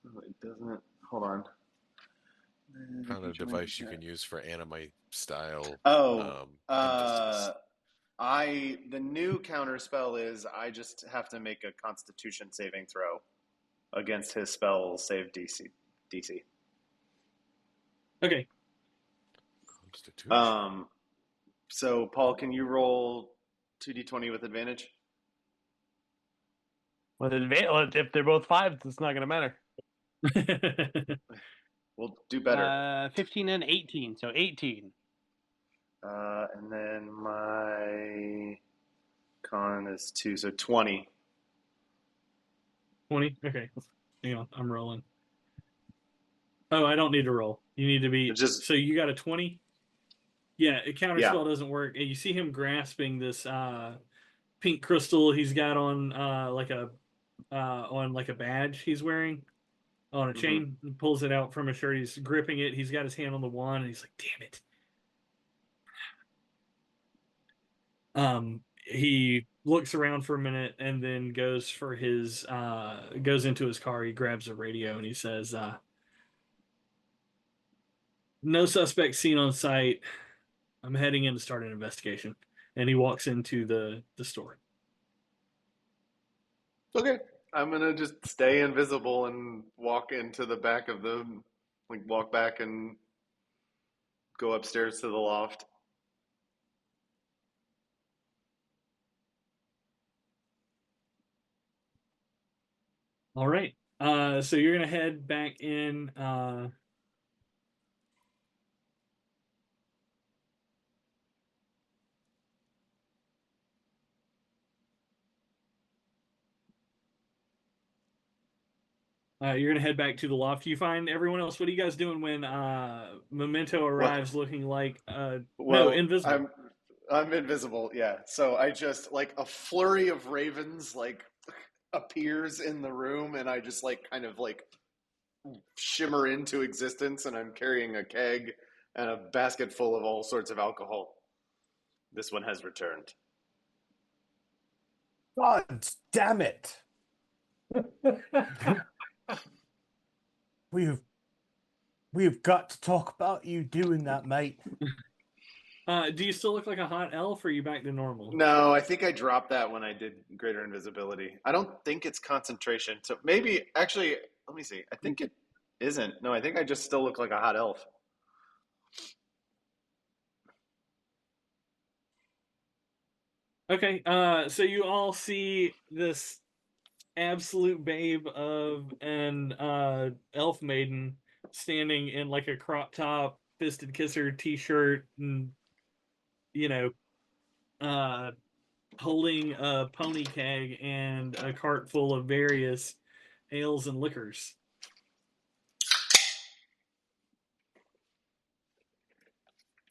Oh, it doesn't. Hold on. Kind of device you can use for anime style Oh, injustice. the new counterspell is I just have to make a Constitution saving throw against his spell save DC. Okay. Constitution. So Paul, can you roll 2d20 with advantage? With advantage, if they're both 5s, it's not going to matter. We'll do better. 15 and 18, so 18. And then my Con is 2, so 20. 20? Okay. Hang on. I'm rolling. Oh, I don't need to roll. You need to be. It's just So you got a 20? Yeah, a yeah. counterspell doesn't work. And you see him grasping this pink crystal he's got on like a badge he's wearing on a Mm-hmm. chain. He pulls it out from his shirt. He's gripping it. He's got his hand on the wand, and he's like, "Damn it!" He looks around for a minute and then goes into his car. He grabs a radio and he says, "No suspect seen on site. I'm heading in to start an investigation." And he walks into the store. Okay. I'm gonna just stay invisible and walk into the back of walk back and go upstairs to the loft. All right. So you're gonna head back in. You're gonna head back to the loft. You find everyone else. What are you guys doing when Memento Well, arrives, looking like no well, invisible? I'm invisible. Yeah. So I just like a flurry of ravens appears in the room, and I just kind of shimmer into existence, and I'm carrying a keg and a basket full of all sorts of alcohol. This one has returned. God damn it! We've got to talk about you doing that, mate. Do you still look like a hot elf, or are you back to normal? No, I think I dropped that when I did greater invisibility. I don't think it's concentration. So maybe actually, let me see. I think it isn't. No, I think I just still look like a hot elf. Okay. So you all see this absolute babe of an elf maiden standing in like a crop top, fisted kisser t-shirt, and you know, uh, holding a pony keg and a cart full of various ales and liquors.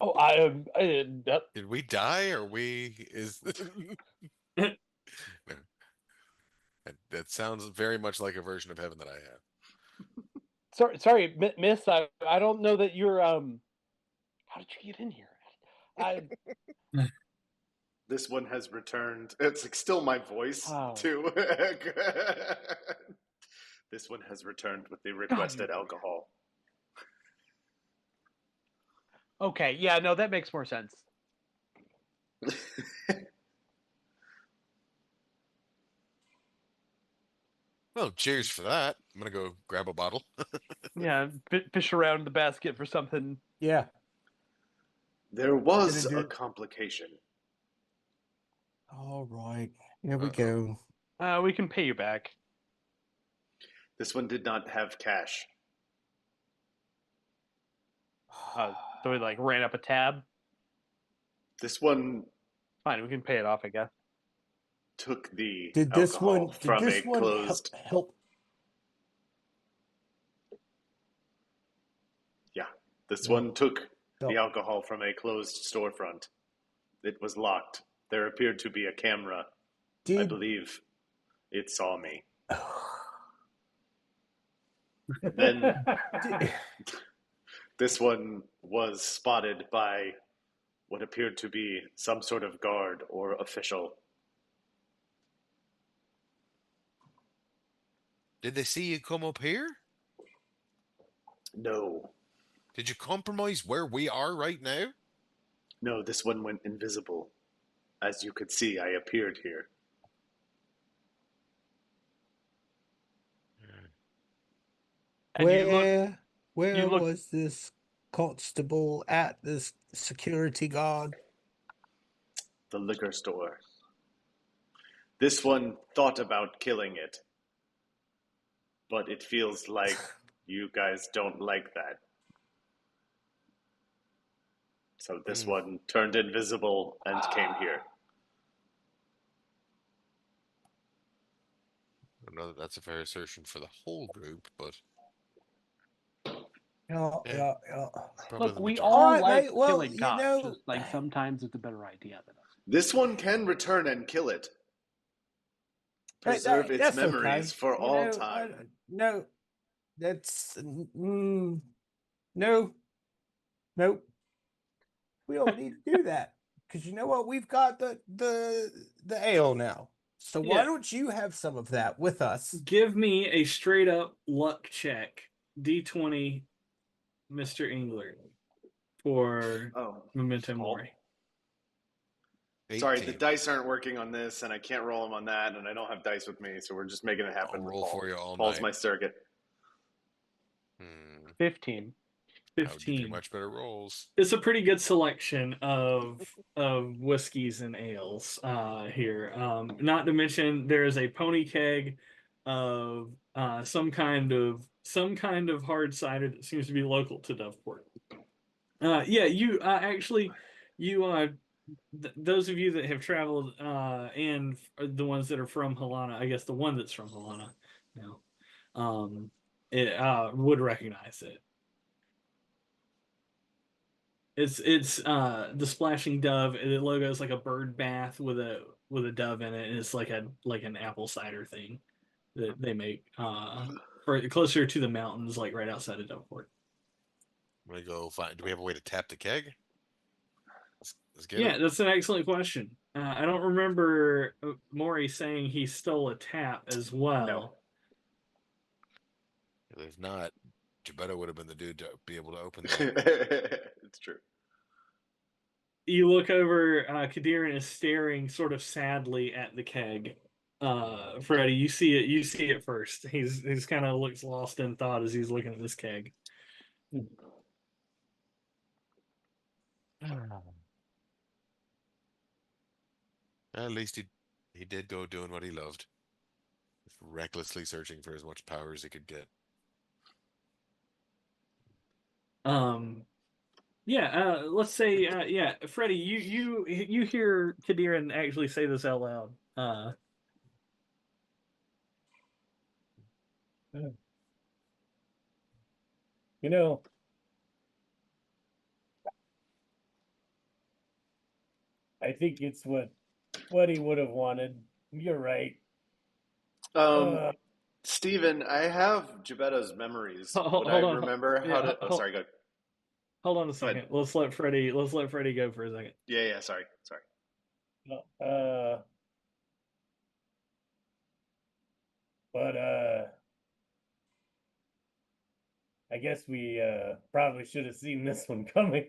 Oh, Did we die? Or we is that sounds very much like a version of heaven that I have. sorry, Miss. I don't know that you're. How did you get in here? I This one has returned. It's still my voice too. This one has returned with the requested alcohol. Okay, yeah, no, that makes more sense. Well, cheers for that. I'm gonna go grab a bottle. Yeah, fish around the basket for something. Yeah. There was Gonna a do- complication. All right. Here we Uh-oh. go. We can pay you back. This one did not have cash. So we ran up a tab. This one Fine, we can pay it off, I guess. took the Did this alcohol one? Did from this a one closed. help? Yeah, this No. one took No. the alcohol from a closed storefront. It was locked. There appeared to be a camera. I Did believe it saw me. Then this one was spotted by what appeared to be some sort of guard or official. Did they see you come up here? No. Did you compromise where we are right now? No, this one went invisible. As you could see, I appeared here. And where look- was this constable at? This security guard? The liquor store. This one thought about killing it. But it feels like you guys don't like that. So this one turned invisible and came here. don't know that that's a fair assertion for the whole group, but Yeah, Yeah. yeah, yeah. probably Look, the we majority. all Alright, like mate, well, killing you cops. know- Just like sometimes it's a better idea than others. This one can return and kill it. Preserve its That's memories okay. for You all know, time. no, that's no, nope. We don't need to do that because you know what? We've got the ale now. So why Yeah. don't you have some of that with us? Give me a straight up luck check, D20, Mr. Engler, for Oh, Memento Mori. sorry, the 18. dice aren't working on this, and I can't roll them on that, and I don't have dice with me, so we're just making it happen. I'll with roll Paul. for you all Paul's night. my surrogate. 15. That would give you 15. much better rolls. It's a pretty good selection of whiskeys and ales here. Not to mention there is a pony keg of some kind of hard cider that seems to be local to Doveport. Yeah, you actually you those of you that have traveled and the ones that are from Halana, I guess the one that's from Halana now, it would recognize it. It's the splashing dove. The logo is like a bird bath with a dove in it, and it's like an apple cider thing that they make for closer to the mountains, like right outside of Doveport. I'm gonna go find. Do we have a way to tap the keg? Let's get Yeah, it. that's an excellent question. I don't remember Maury saying he stole a tap as well. No. If not, Gebetto would have been the dude to be able to open that. It's true. You look over, Kadiran is staring sort of sadly at the keg. Freddie, you see it. You see it first. He's kind of looks lost in thought as he's looking at this keg. At least he did go doing what he loved, recklessly searching for as much power as he could get. Yeah. Let's say, yeah, Freddie, you hear Kadiran actually say this out loud. You know, I think it's what he would have wanted. You're right. Steven, I have Gebetto's memories. Hold Would I on. remember how Yeah, to? Oh, sorry. Go ahead. hold on a second. Let's let Freddie go for a second. Yeah. Sorry. But I guess we probably should have seen this one coming.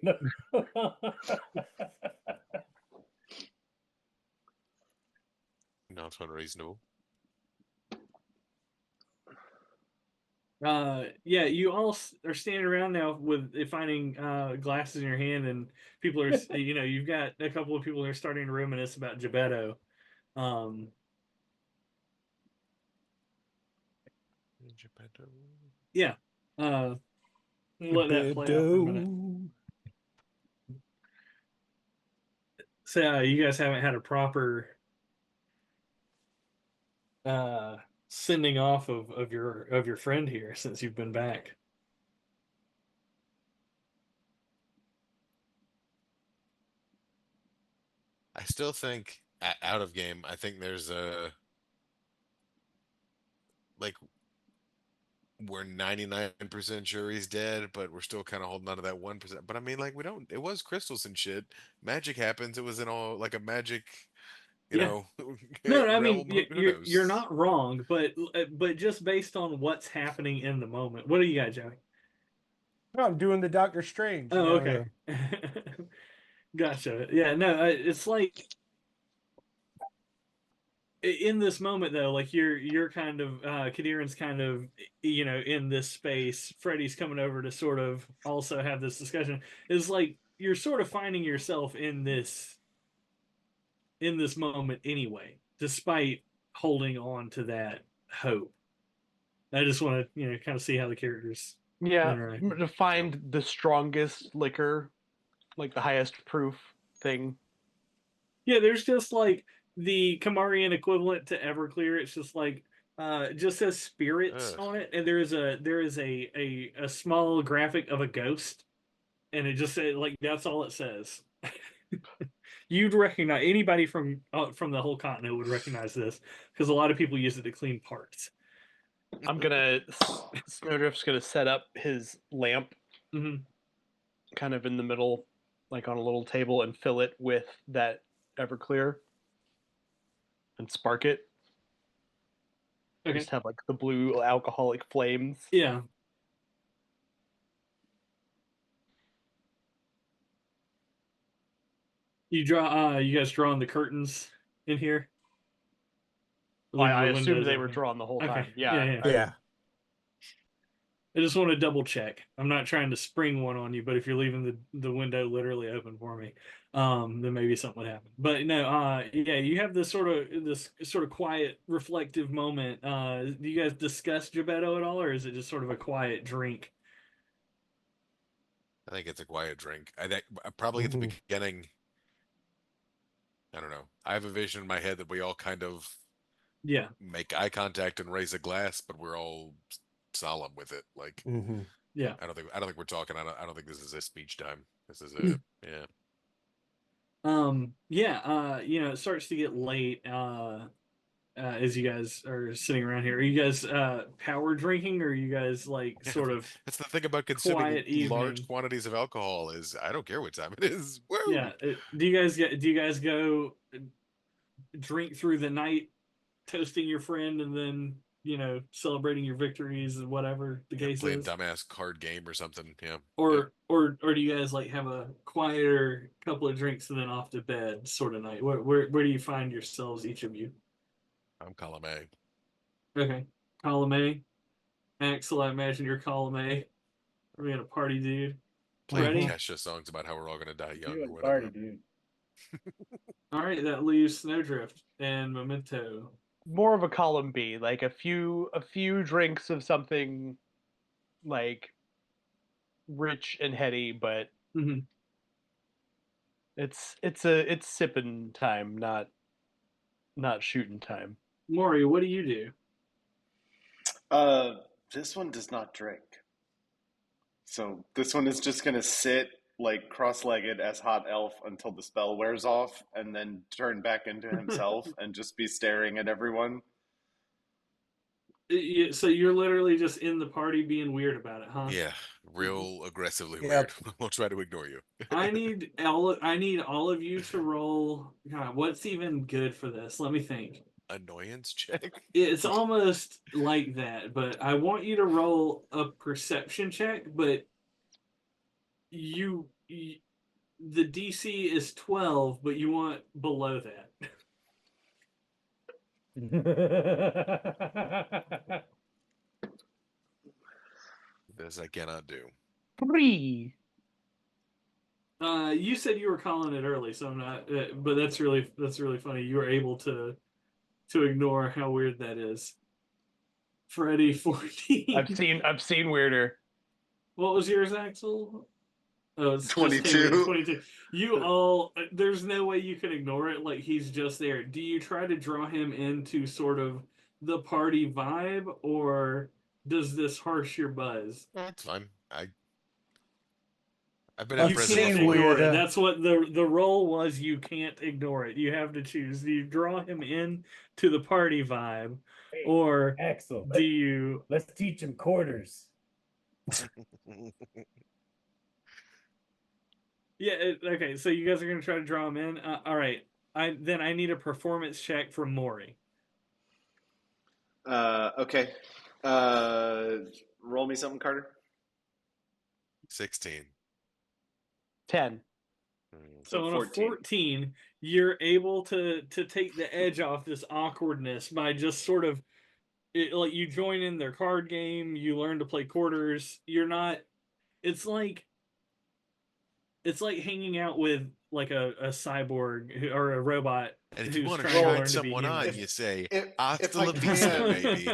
Not unreasonable. Yeah, you all are standing around now with finding glasses in your hand, and people are, you've got a couple of people that are starting to reminisce about Gebetto. Gebetto. Yeah. Let that play out for a minute. So you guys haven't had a proper sending off of your friend here since you've been back. I still think out of game. I think there's a like we're 99% sure he's dead, but we're still kind of holding on to that 1%. But I mean, like we don't. It was crystals and shit. Magic happens. It was in all like a magic. You Yeah. know, No, I realm. mean Who knows? you're not wrong, but just based on what's happening in the moment. What do you got, Joey? I'm doing the Doctor Strange. Oh, okay. Gotcha. Yeah, no, it's like in this moment though, like you're kind of Kadiran's kind of in this space. Freddie's coming over to sort of also have this discussion. It's like you're sort of finding yourself in this moment anyway, despite holding on to that hope. I just want to kind of see how the characters interact. To find the strongest liquor, like the highest proof thing. Yeah, there's just like the Kamarian equivalent to Everclear. It's just like It just says spirits Ugh. on it, and there is a small graphic of a ghost, and it just said like that's all it says. You'd recognize anybody from the whole continent would recognize this because a lot of people use it to clean parts. Snowdrift's gonna set up his lamp Hmm. kind of in the middle, like on a little table, and fill it with that Everclear and spark it. Okay. Just have like the blue alcoholic flames. Yeah. You guys drawing the curtains in here? Leaving I the assumed windows they were open. drawn the whole Okay. time. Yeah. Yeah. Yeah. I just want to double check. I'm not trying to spring one on you, but if you're leaving the window literally open for me, then maybe something would happen. But no, yeah, you have this sort of quiet, reflective moment. Do you guys discuss Gebetto at all, or is it just sort of a quiet drink? I think it's a quiet drink. I think probably at the Mhm. beginning. I don't know. I have a vision in my head that we all kind of Yeah. make eye contact and raise a glass, but we're all solemn with it. Like Mhm. Yeah. I don't think we're talking. I don't think this is a speech time. This is a yeah. Yeah, it starts to get late as you guys are sitting around here. Are you guys power drinking, or are you guys like Yeah, sort of that's the thing about consuming quiet large evening? quantities of alcohol is I don't care what time it is. Yeah. Woo! Do you guys go drink through the night, toasting your friend, and then celebrating your victories and whatever the Yeah, case play a is? dumbass card game or something. Yeah. Yep. Or do you guys like have a quieter couple of drinks and then off to bed sort of night? Where do you find yourselves, each of you? I'm column A. Okay, column A. Axel, I imagine you're column A. We're gonna party, dude. Playing Mhm. Ready? Kesha songs about how we're all gonna die young You or and party, whatever. dude. All right, that leaves Snowdrift and Memento. More of a column B, like a few drinks of something like rich and heady, but Mm-hmm. it's sipping time, not shooting time. Maury, what do you do? Uh, this one does not drink. So this one is just gonna sit like cross-legged as Hot Elf until the spell wears off, and then turn back into himself and just be staring at everyone. So you're literally just in the party being weird about it, huh? Yeah, real aggressively weird. Yep. We'll try to ignore you. I need all of you to roll. God, what's even good for this? Let me think. Annoyance check. It's almost like that, but I want you to roll a perception check, but you the DC is 12, but you want below that. This I cannot do. 3. You said you were calling it early, so I'm not. But that's really funny. You were able to ignore how weird that is. Freddy 14. I've seen weirder. What was yours, Axel? Oh, it's just him 22. 22. You all, there's no way you can ignore it. Like he's just there. Do you try to draw him into sort of the party vibe, or does this harsh your buzz? That's fine. I've been You I've impressive can't seen before. ignore it. weirder. That's what the role was. You can't ignore it. You have to choose. Do you draw him in to the party vibe, Hey, or Axel, do you? let's teach him quarters. Yeah. Okay. So you guys are gonna try to draw him in. All right. I need a performance check from Maury. Okay. Roll me something, Carter. 16. 10. So on a 14. 14, you're able to take the edge off this awkwardness by just sort of like you join in their card game, you learn to play quarters. You're not. It's like hanging out with like a cyborg or a robot And if you who's want to trying to shine learn to be someone on, human. you say, If hasta I la vista, can, baby.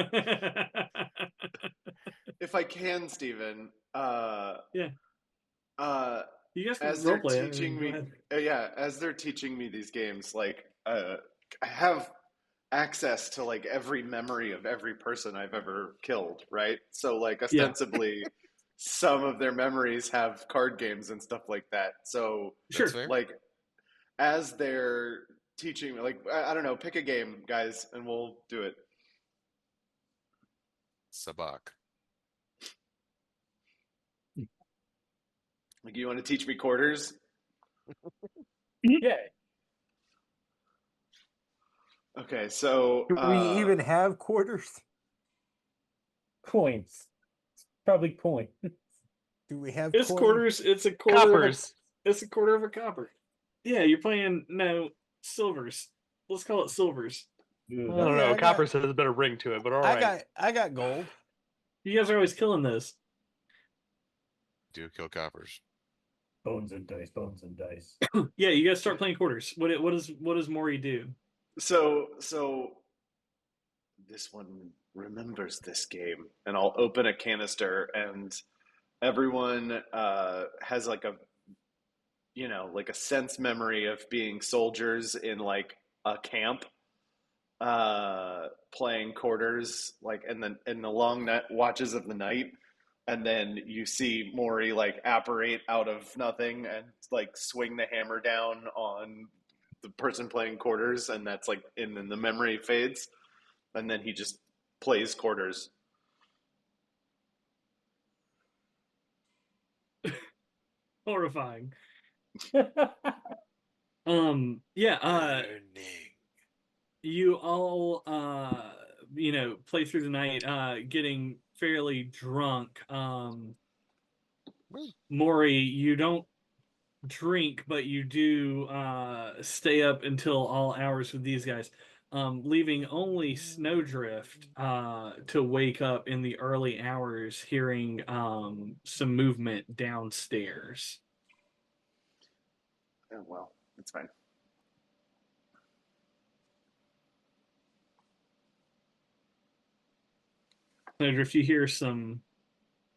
if I can, Stephen. Yeah. You guys can As they're roleplay it. teaching Go me, ahead. yeah, as they're teaching me these games, like I have access to like every memory of every person I've ever killed, right? So like Yeah. ostensibly some of their memories have card games and stuff like that. So Sure. That's fair. like as they're teaching me, like I don't know, pick a game, guys, and we'll do it. Sabak. Like you want to teach me quarters? Yeah. Okay, so Do we even have quarters? Coins. Probably coin. Do we have It's coins? quarters. It's a quarter. Coppers. It's a quarter of a copper. Yeah, you're playing silvers. Let's call it silvers. I don't Okay, know. I got- Coppers has a bit of ring to it, but all right. I got gold. You guys are always killing those. Do kill coppers. Bones and dice. Bones and dice. Yeah, you guys start playing quarters. What does Maury do? so this one remembers this game, and I'll open a canister, and everyone has like a like a sense memory of being soldiers in like a camp playing quarters like in the long watches of the night, and then you see Maury like apparate out of nothing and like swing the hammer down on the person playing quarters, and that's like and then the memory fades, and then he just plays quarters. Horrifying. Yeah, Burning. you all play through the night getting fairly drunk. Maury, you don't drink, but you do stay up until all hours with these guys, leaving only Snowdrift to wake up in the early hours hearing some movement downstairs. Oh well, it's fine. Snowdrift, you hear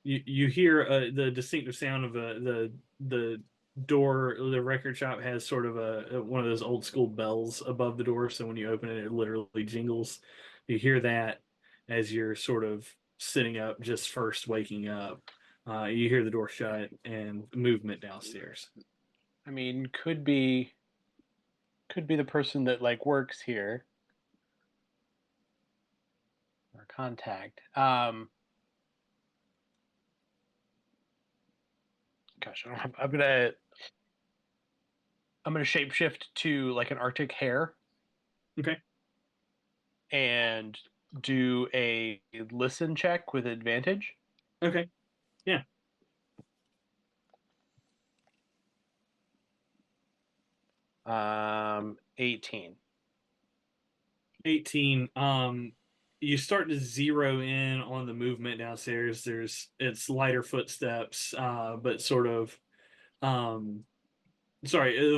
you hear the distinctive sound of the door. The record shop has sort of a one of those old school bells above the door, so when you open it, it literally jingles. You hear that as you're sort of sitting up, just first waking up. You hear the door shut and movement downstairs. I mean, could be the person that like works here or contact. Gosh, I'm gonna shapeshift to like an Arctic hare. Okay. And do a listen check with advantage. Okay. Yeah. 18. 18. You start to zero in on the movement downstairs. It's lighter footsteps, but sort of the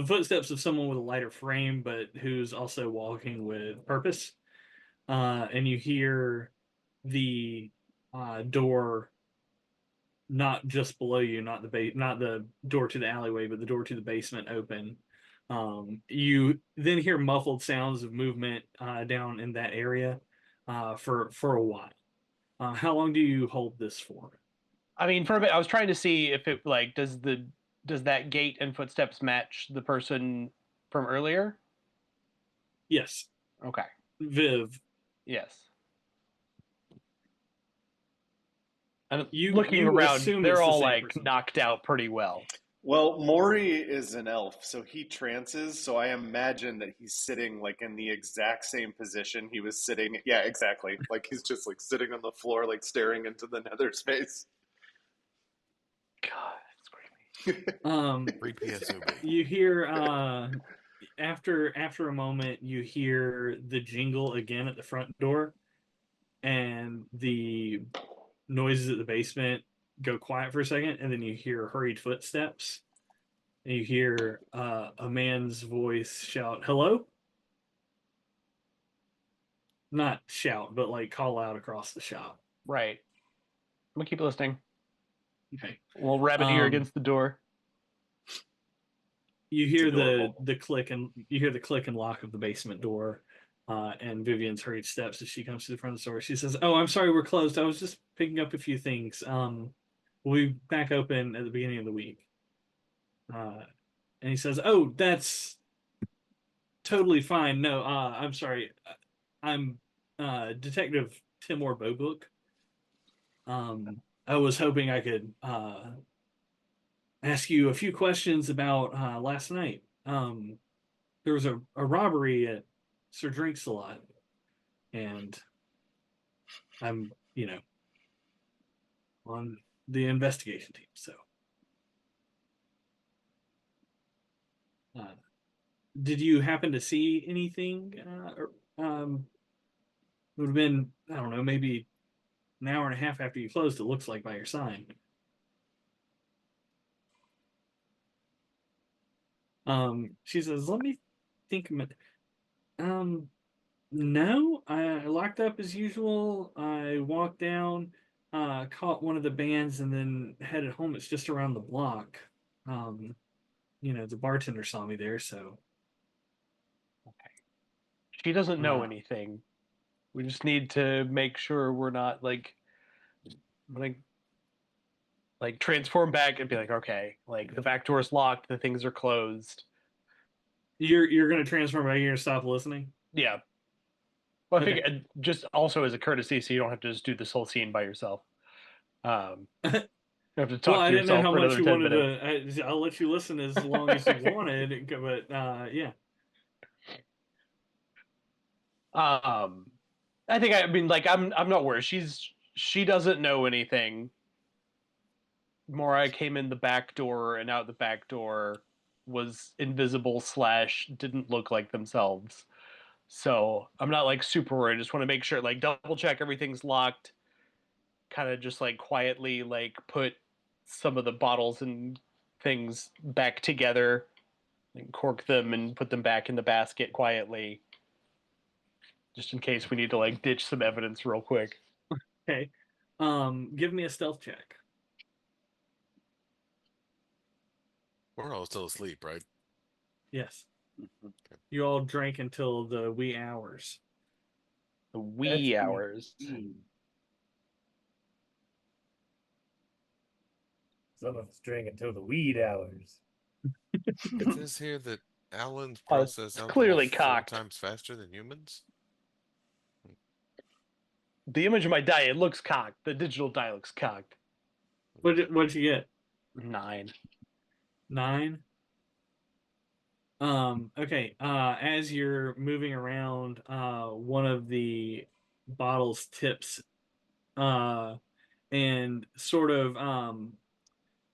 footsteps of someone with a lighter frame, but who's also walking with purpose. And you hear the door, not just below you, not the door to the alleyway, but the door to the basement open. You then hear muffled sounds of movement down in that area for a while. How long do you hold this for? I mean, for a bit, I was trying to see if it like does that gait and footsteps match the person from earlier? Yes. Okay. Viv. Yes. And You looking around, assume they're it's the all same like person. knocked out pretty well. Well, Maury is an elf, so he trances, so I imagine that he's sitting like in the exact same position he was sitting. Yeah, exactly. Like he's just like sitting on the floor, like staring into the nether space. God, that's creepy. Creepy as OB. You hear after a moment, you hear the jingle again at the front door, and the noises at the basement go quiet for a second, and then you hear hurried footsteps, and you hear a man's voice shout, "Hello?" Not shout, but like call out across the shop. Right. I'm gonna keep listening. Okay. We'll rabbit ear against the door. You hear It's adorable. the click and lock of the basement door, And Vivian's hurried steps as she comes to the front of the store. She says, "Oh, I'm sorry, we're closed. I was just picking up a few things. We'll be back open at the beginning of the week." And he says, "Oh, that's totally fine. No, I'm sorry. I'm Detective Timor Bobook. I was hoping I could ask you a few questions about last night. There was a robbery at Sir Drinks a Lot, and I'm, on the investigation team. So, uh, did you happen to see anything? It would have been, I don't know, maybe an hour and a half after you closed. It looks like by your sign." She says, "Let me think a minute. Um, no, I locked up as usual. I walked down, caught one of the bands, and then headed home. It's just around the block. Um, the bartender saw me there, so She doesn't know uh, anything. We just need to make sure we're not like transform back and be like, okay, like the back door's locked, the things are closed. you're gonna transform back. You're gonna stop listening. Yeah. Well, I Okay. think just also as a courtesy, so you don't have to just do this whole scene by yourself. You have to Well, talk I to didn't know yourself how for much another you 10 wanted minutes. to. I'll let you listen as long as you wanted, but yeah. um, I mean, like, I'm not worried. She doesn't know anything. Mora came in the back door and out the back door was invisible slash didn't look like themselves. So I'm not like super worried. I just want to make sure, like, double check everything's locked. Kind of just like quietly like put some of the bottles and things back together and cork them and put them back in the basket quietly, just in case we need to like ditch some evidence real quick. Okay. Give me a stealth check. We're all still asleep, right? Yes. Mhm. You all drank until the wee hours. The That's wee hours. Some of us drink until the weed hours. It says here that Alans Oh, process it's alcohol clearly 4 cocked. times faster than humans. The image of my die, it looks cocked. The digital die looks cocked. What'd you get? 9. 9. Okay. As you're moving around, one of the bottles tips, and sort of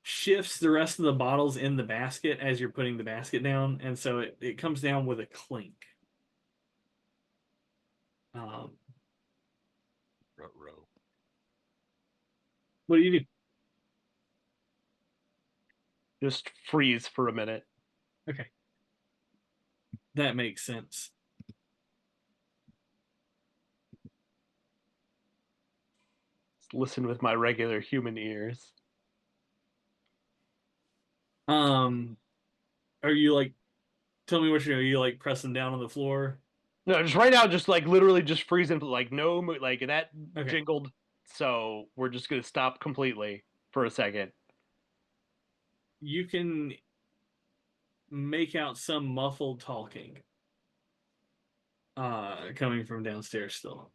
shifts the rest of the bottles in the basket as you're putting the basket down, and so it comes down with a clink. Um, Row. what do you do? Just freeze for a minute. Okay, that makes sense. Just listen with my regular human ears. Um, are you like? Tell me what you're doing. Are you like pressing down on the floor? No, just right now, just like literally just freezing, like no, like that Okay. jingled. So we're just gonna stop completely for a second. You can make out some muffled talking coming from downstairs still.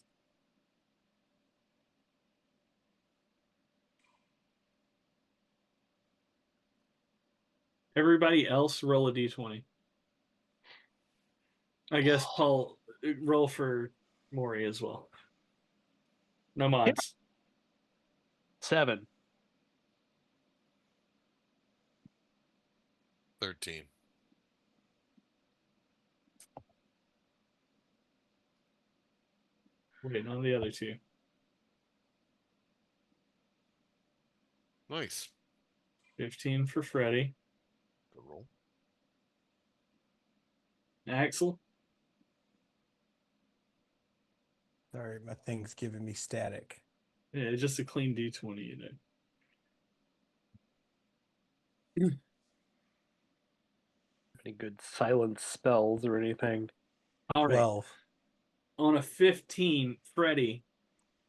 Everybody else roll a d20. I guess Paul roll for Maury as well. No Yeah. mods. 7. 13. Waiting on the other two. Nice. 15 for Freddy. Good roll. Axel. Sorry, my thing's giving me static. Yeah, just a clean d20, you know. Any good silence spells or anything? All right. 12. On a 15, Freddie,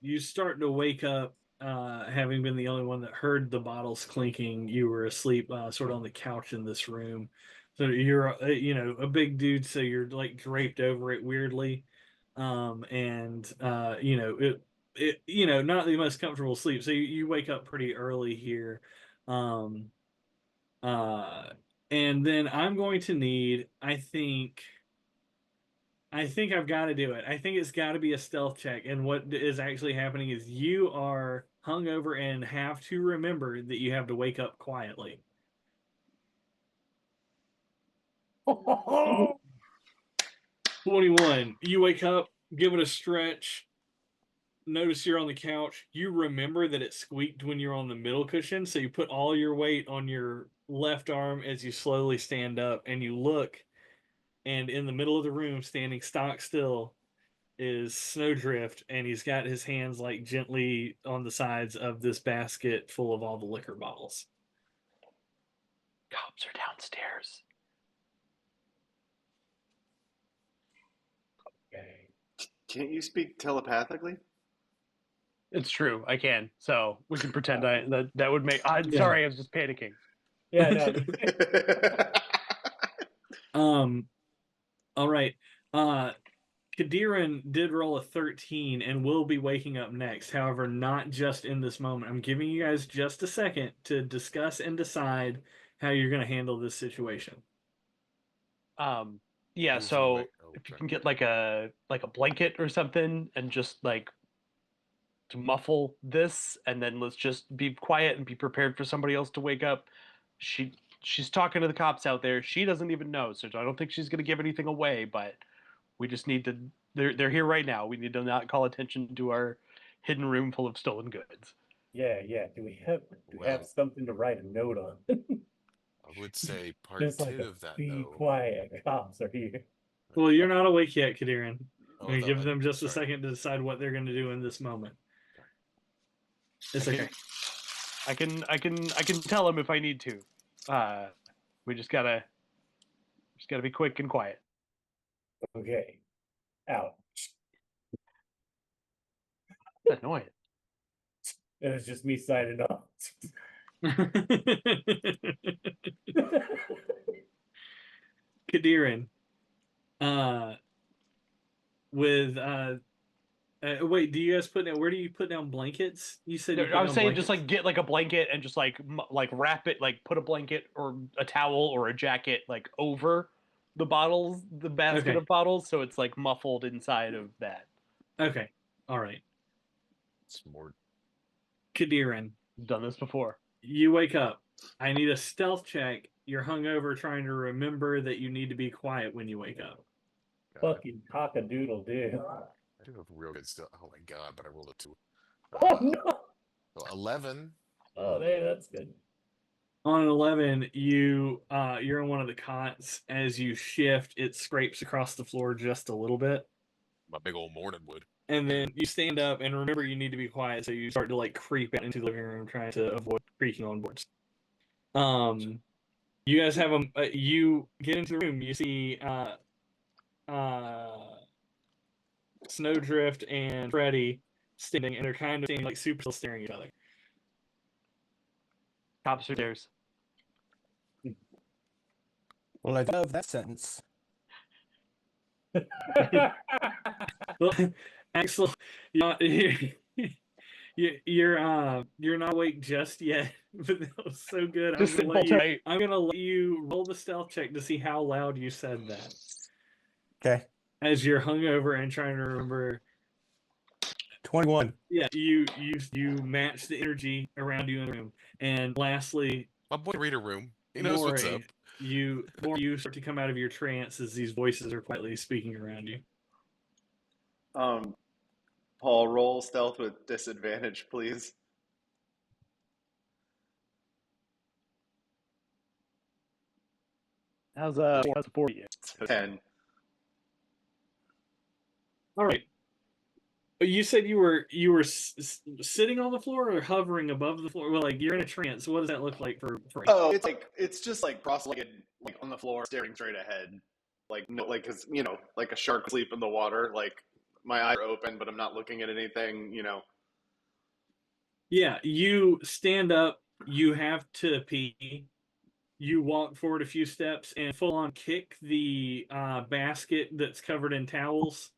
you start to wake up, having been the only one that heard the bottles clinking. You were asleep, sort of on the couch in this room. So you're, a big dude, so you're like draped over it weirdly, and not the most comfortable sleep. So you wake up pretty early here, um, uh, and then I'm going to need, I think I've got to do it. I think it's got to be a stealth check. And what is actually happening is you are hungover and have to remember that you have to wake up quietly. 21. You wake up, give it a stretch. Notice you're on the couch. You remember that it squeaked when you're on the middle cushion. So you put all your weight on your left arm as you slowly stand up and you look. And in the middle of the room, standing stock still, is Snowdrift, and he's got his hands like gently on the sides of this basket full of all the liquor bottles. Cops are downstairs. Okay. Can't you speak telepathically? It's true, I can. So we can pretend that would make. I'm Yeah. sorry, I was just panicking. Yeah, no. All right. Kadiran did roll a 13 and will be waking up next. However, not just in this moment. I'm giving you guys just a second to discuss and decide how you're going to handle this situation. Yeah. Move So away. Oh, if you sorry. can get like a blanket or something and just like to muffle this, and then let's just be quiet and be prepared for somebody else to wake up. She's talking to the cops out there. She doesn't even know, so I don't think she's going to give anything away. But we just need to. They're here right now. We need to not call attention to our hidden room full of stolen goods. Yeah. Do we have Well- something to write a note on? I would say part Just like two a of that, be though. quiet, cops are here. Well, you're not awake yet, Kadiran. Oh, I'm going to give them just a sorry. second to decide what they're going to do in this moment. It's okay. I can tell them if I need to. We just gotta be quick and quiet. Okay. Out. That's annoying. It was just me signing off. Kadiran, wait, do you guys put down, where do you put down blankets? You said you put I was down saying blankets. just like get like a blanket and just like wrap it, like put a blanket or a towel or a jacket like over the bottles, the basket Okay. of bottles, so it's like muffled inside of that. Okay, all right. It's more. Kadiran, Done this before. you wake up. I need a stealth check. You're hungover, trying to remember that you need to be quiet when you wake up. Fucking cock-a-doodle-doo. I do have real good stuff. Oh my god! But I rolled a 2. Oh no! So 11. Oh, there, that's good. On an 11, you're in one of the cots. As you shift, it scrapes across the floor just a little bit. My big old morning wood. And then you stand up and remember you need to be quiet, so you start to like creep out into the living room, trying to avoid creaking on boards. You guys have you get into the room. You see Snowdrift and Freddy standing, and they're kind of standing like super still staring at each other. Cops are theirs. Well, I love that sentence. Well, Axel, you're not awake just yet, but that was so good. I'm gonna let you roll the stealth check to see how loud you said that. Okay. As you're hungover and trying to remember. 21. Yeah, you match the energy around you in the room. And lastly, My boy reader room. He knows what's up. You start to come out of your trance as these voices are quietly speaking around you. Paul, roll stealth with disadvantage, please. How's 40? 10. All right. You said you were sitting on the floor or hovering above the floor. Well, like you're in a trance. What does that look like for? Oh, it's just like cross-legged, like on the floor, staring straight ahead, like no, like because like a shark asleep in the water, like my eyes are open, but I'm not looking at anything. Yeah, you stand up, you have to pee, you walk forward a few steps and full on kick the basket that's covered in towels,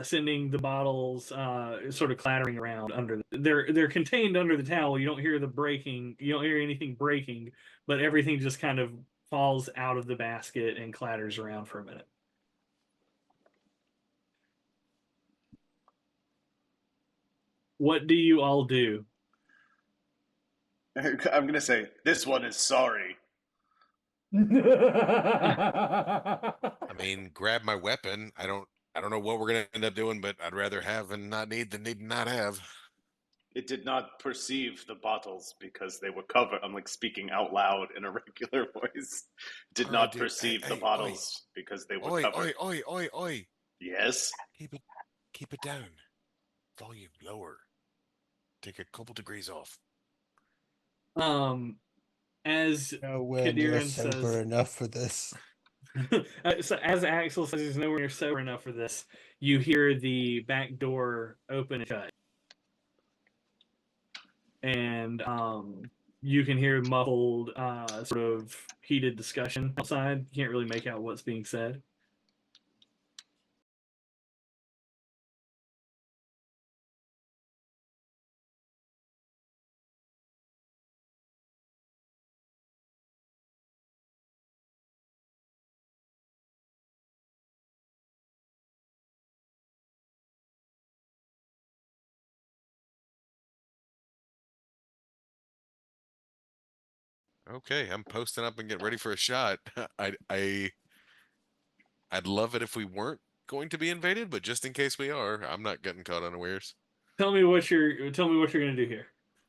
sending the bottles sort of clattering around under. They're contained under the towel. You don't hear the breaking. You don't hear anything breaking, but everything just kind of falls out of the basket and clatters around for a minute. What do you all do? I'm gonna say this one is sorry. I mean, grab my weapon. I don't know what we're gonna end up doing, but I'd rather have and not need than need and not have. It did not perceive the bottles because they were covered. I'm like speaking out loud in a regular voice. Did All right, not dude. perceive the Hey, bottles because they were oi, covered. oi, oi, oi, oi. Yes. Keep it down. Volume lower. Take a couple degrees off. As Nowhere near Kadiran sober says, enough for this. so as Axel says he's nowhere near sober enough for this, you hear the back door open and shut, and you can hear muffled, sort of heated discussion outside. You can't really make out what's being said. Okay, I'm posting up and getting ready for a shot. I'd love it if we weren't going to be invaded, but just in case we are, I'm not getting caught unawares. Tell me what you're gonna do here.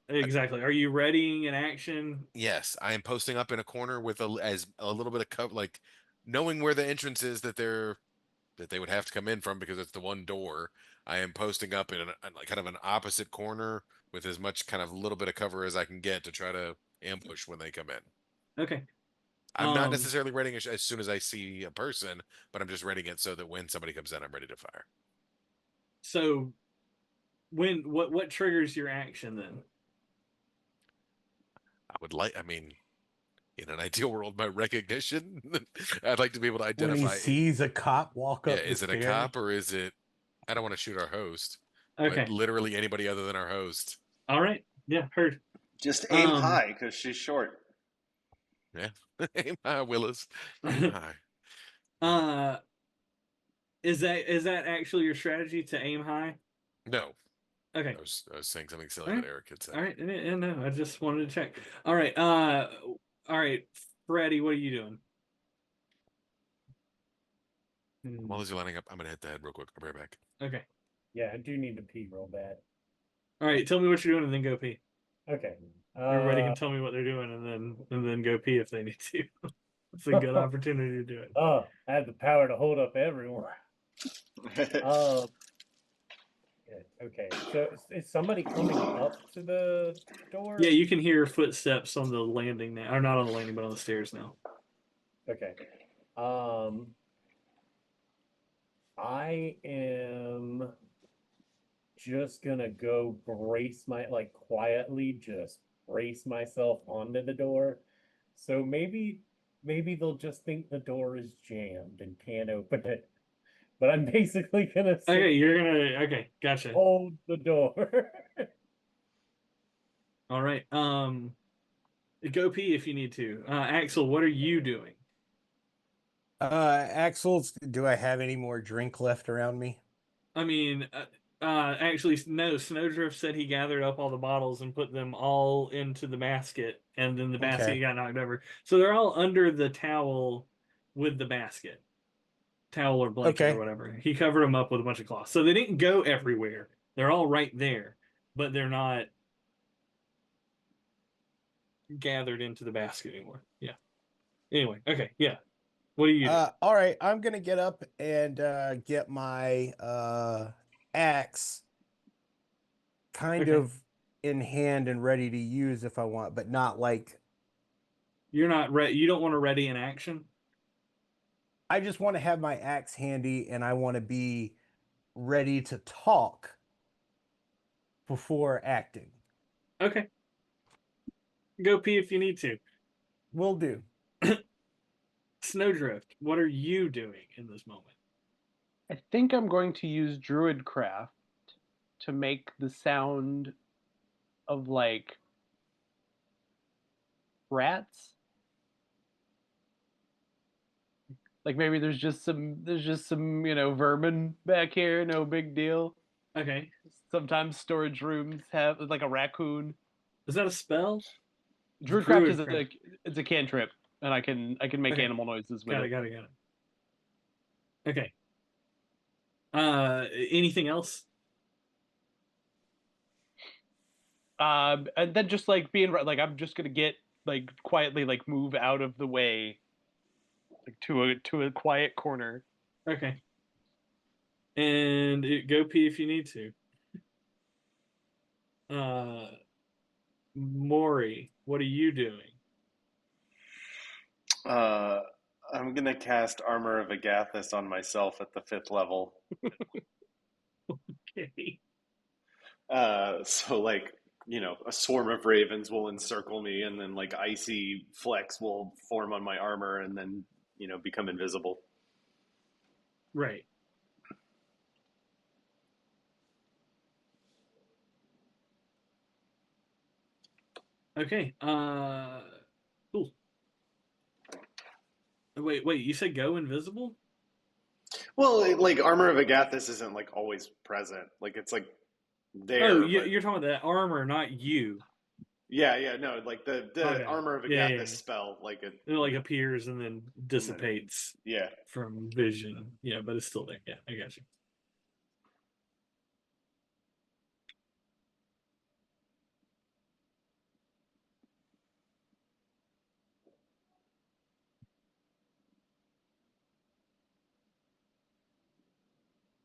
Exactly. Are you readying an action? Yes, I am posting up in a corner with as a little bit of cover, like knowing where the entrance is that they would have to come in from because it's the one door. I am posting up in like kind of an opposite corner with as much kind of little bit of cover as I can get to try to ambush when they come in. Okay. I'm not necessarily readying as soon as I see a person, but I'm just readying it so that when somebody comes in, I'm ready to fire. So what triggers your action then? I mean, in an ideal world, my recognition, I'd like to be able to When he identify. sees a cop walk Yeah, up the is it a stairs. cop or is it? I don't want to shoot our host, Okay. but literally anybody other than our host. All right. Yeah, heard. Just aim high because she's short. Yeah, aim high, Willis. Aim high. Is that actually your strategy to aim high? No. Okay. I was saying something silly All right. that Eric had said. All right. No, I just wanted to check. All right. All right. Freddie, what are you doing? While you're lining up, I'm gonna hit the head real quick. I'll be right back. Okay. Yeah, I do need to pee real bad. All right. Tell me what you're doing and then go pee. Okay. Everybody can tell me what they're doing and then go pee if they need to. It's a good opportunity to do it. Oh, I have the power to hold up everyone. Yeah, okay. So is somebody coming up to the door? Yeah, you can hear footsteps on the landing now, or not on the landing, but on the stairs now. Okay. I am just gonna go quietly just brace myself onto the door. So maybe they'll just think the door is jammed and can't open it. But I'm basically gonna Okay, gotcha. hold the door. All right. Go pee if you need to. Axel, what are you doing? Axel, do I have any more drink left around me? I mean, actually, no. Snowdrift said he gathered up all the bottles and put them all into the basket, and then the basket got knocked over. So they're all under the towel with the basket, towel or blanket or whatever. He covered them up with a bunch of cloth, so they didn't go everywhere. They're all right there, but they're not gathered into the basket anymore. Yeah. Anyway, okay, yeah. What do you do? All right, I'm gonna get up and get my axe kind of in hand and ready to use if I want, but not like you're not ready. You don't want to ready in action. I just want to have my axe handy and I want to be ready to talk before acting. Okay. Go pee if you need to. Will do. Snowdrift, what are you doing in this moment? I think I'm going to use Druidcraft to make the sound of like rats. Like maybe there's just some vermin back here, no big deal. Okay. Sometimes storage rooms have like a raccoon. Is that a spell? Druidcraft is Druidcraft. it's a cantrip, and I can make Okay. animal noises with Got it, got it, got it. Okay. Anything else? And then just like being like I'm just gonna get like quietly like move out of the way, like to a quiet corner. Okay. And go pee if you need to. Maury, what are you doing? I'm gonna cast Armor of Agathis on myself at the 5th level. Okay. So like, a swarm of ravens will encircle me, and then like icy flecks will form on my armor, and then become invisible. Right. Okay. Cool. Wait. You said go invisible? Well, like Armor of Agathis isn't like always present. Like it's like there, Oh, but you're talking about that armor, not you. yeah, no, like the Okay. Armor of Yeah, Agathis yeah. spell, like It like appears and then dissipates yeah. from vision. Yeah, but it's still there. Yeah, I got you.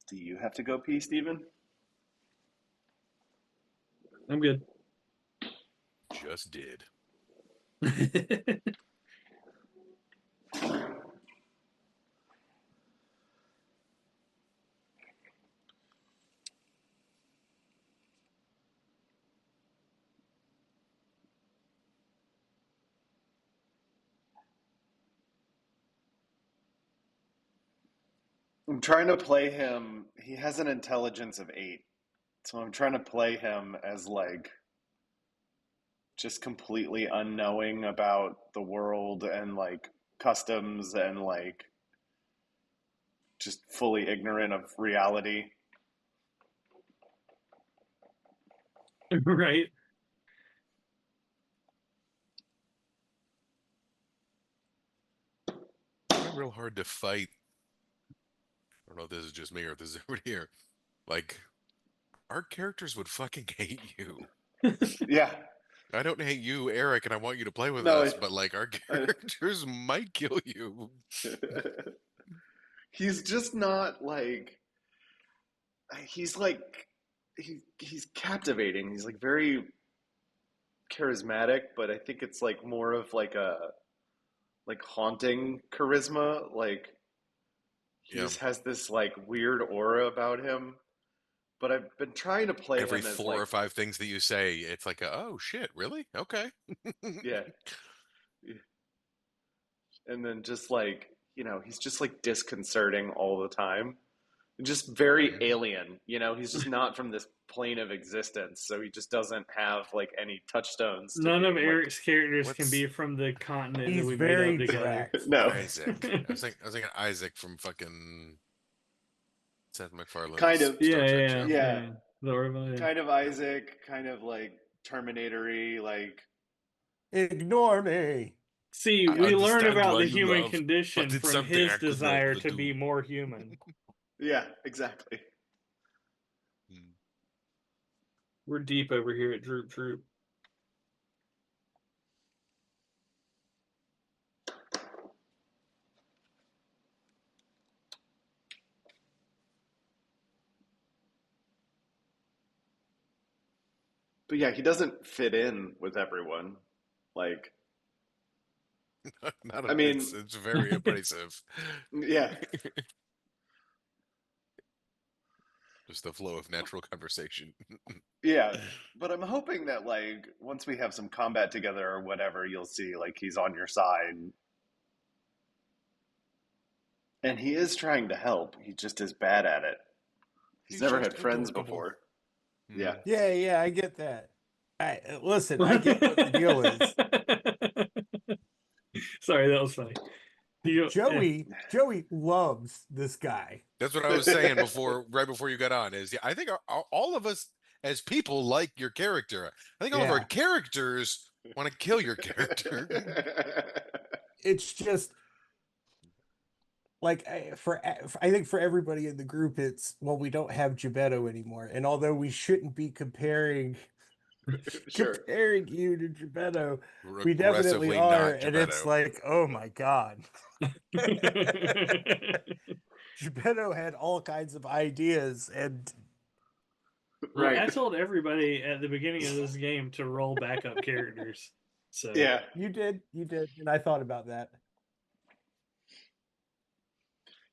Do you have to go pee, Steven? I'm good. Just did. I'm trying to play him. He has an intelligence of 8, so I'm trying to play him as like just completely unknowing about the world and like customs and like just fully ignorant of reality. Right. It's real hard to fight. I don't know if this is just me or if this is everybody here. Like, our characters would fucking hate you. Yeah. I don't hate you, Eric, and I want you to play with No, us, but like our characters might kill you. he's just not like he's like he's captivating. He's like very charismatic, but I think it's like more of like a like haunting charisma. Like he Yeah. just has this like weird aura about him. But I've been trying to play Every him as 4 like or 5 things that you say, it's like, oh shit, really? Okay. yeah. And then just like, he's just like disconcerting all the time. Just very Mhm. alien, he's just not from this plane of existence, so he just doesn't have like any touchstones to None of being like Eric's characters can What's be from the continent that He's we made up very together. direct. no. Isaac? I was thinking Isaac from fucking Seth MacFarlane's Kind of. Star Yeah, Trek yeah, show. Yeah. The Orville, yeah. Kind of Isaac, kind of like Terminator-y, like Ignore me. See, I we learn understand about why the you human love, condition but it's from something his I could desire never to be do. more human. yeah, exactly. Hmm. We're deep over here at Droop Troop. But yeah, he doesn't fit in with everyone. Like, Not I a, mean, it's very abrasive. yeah. Just the flow of natural conversation. Yeah, but I'm hoping that like once we have some combat together or whatever, you'll see like he's on your side, and he is trying to help. He just is bad at it. He's He's never just had friends adorable. before. Yeah. Yeah, I get that. Listen, I get what the deal is. Sorry, that was funny. Joey loves this guy. That's what I was saying before, right before you got on. Is I think all of us as people like your character. I think all of our Yeah. characters want to kill your character. It's just like I think for everybody in the group, it's well, we don't have Gebetto anymore, and although we shouldn't be comparing Sure. comparing you to Gebetto, We're we definitely aggressively are, not and it's Geppetto. like, oh my god, Gebetto had all kinds of ideas, and Look, I Right. told everybody at the beginning of this game to roll backup characters. So Yeah. you did, and I thought about that.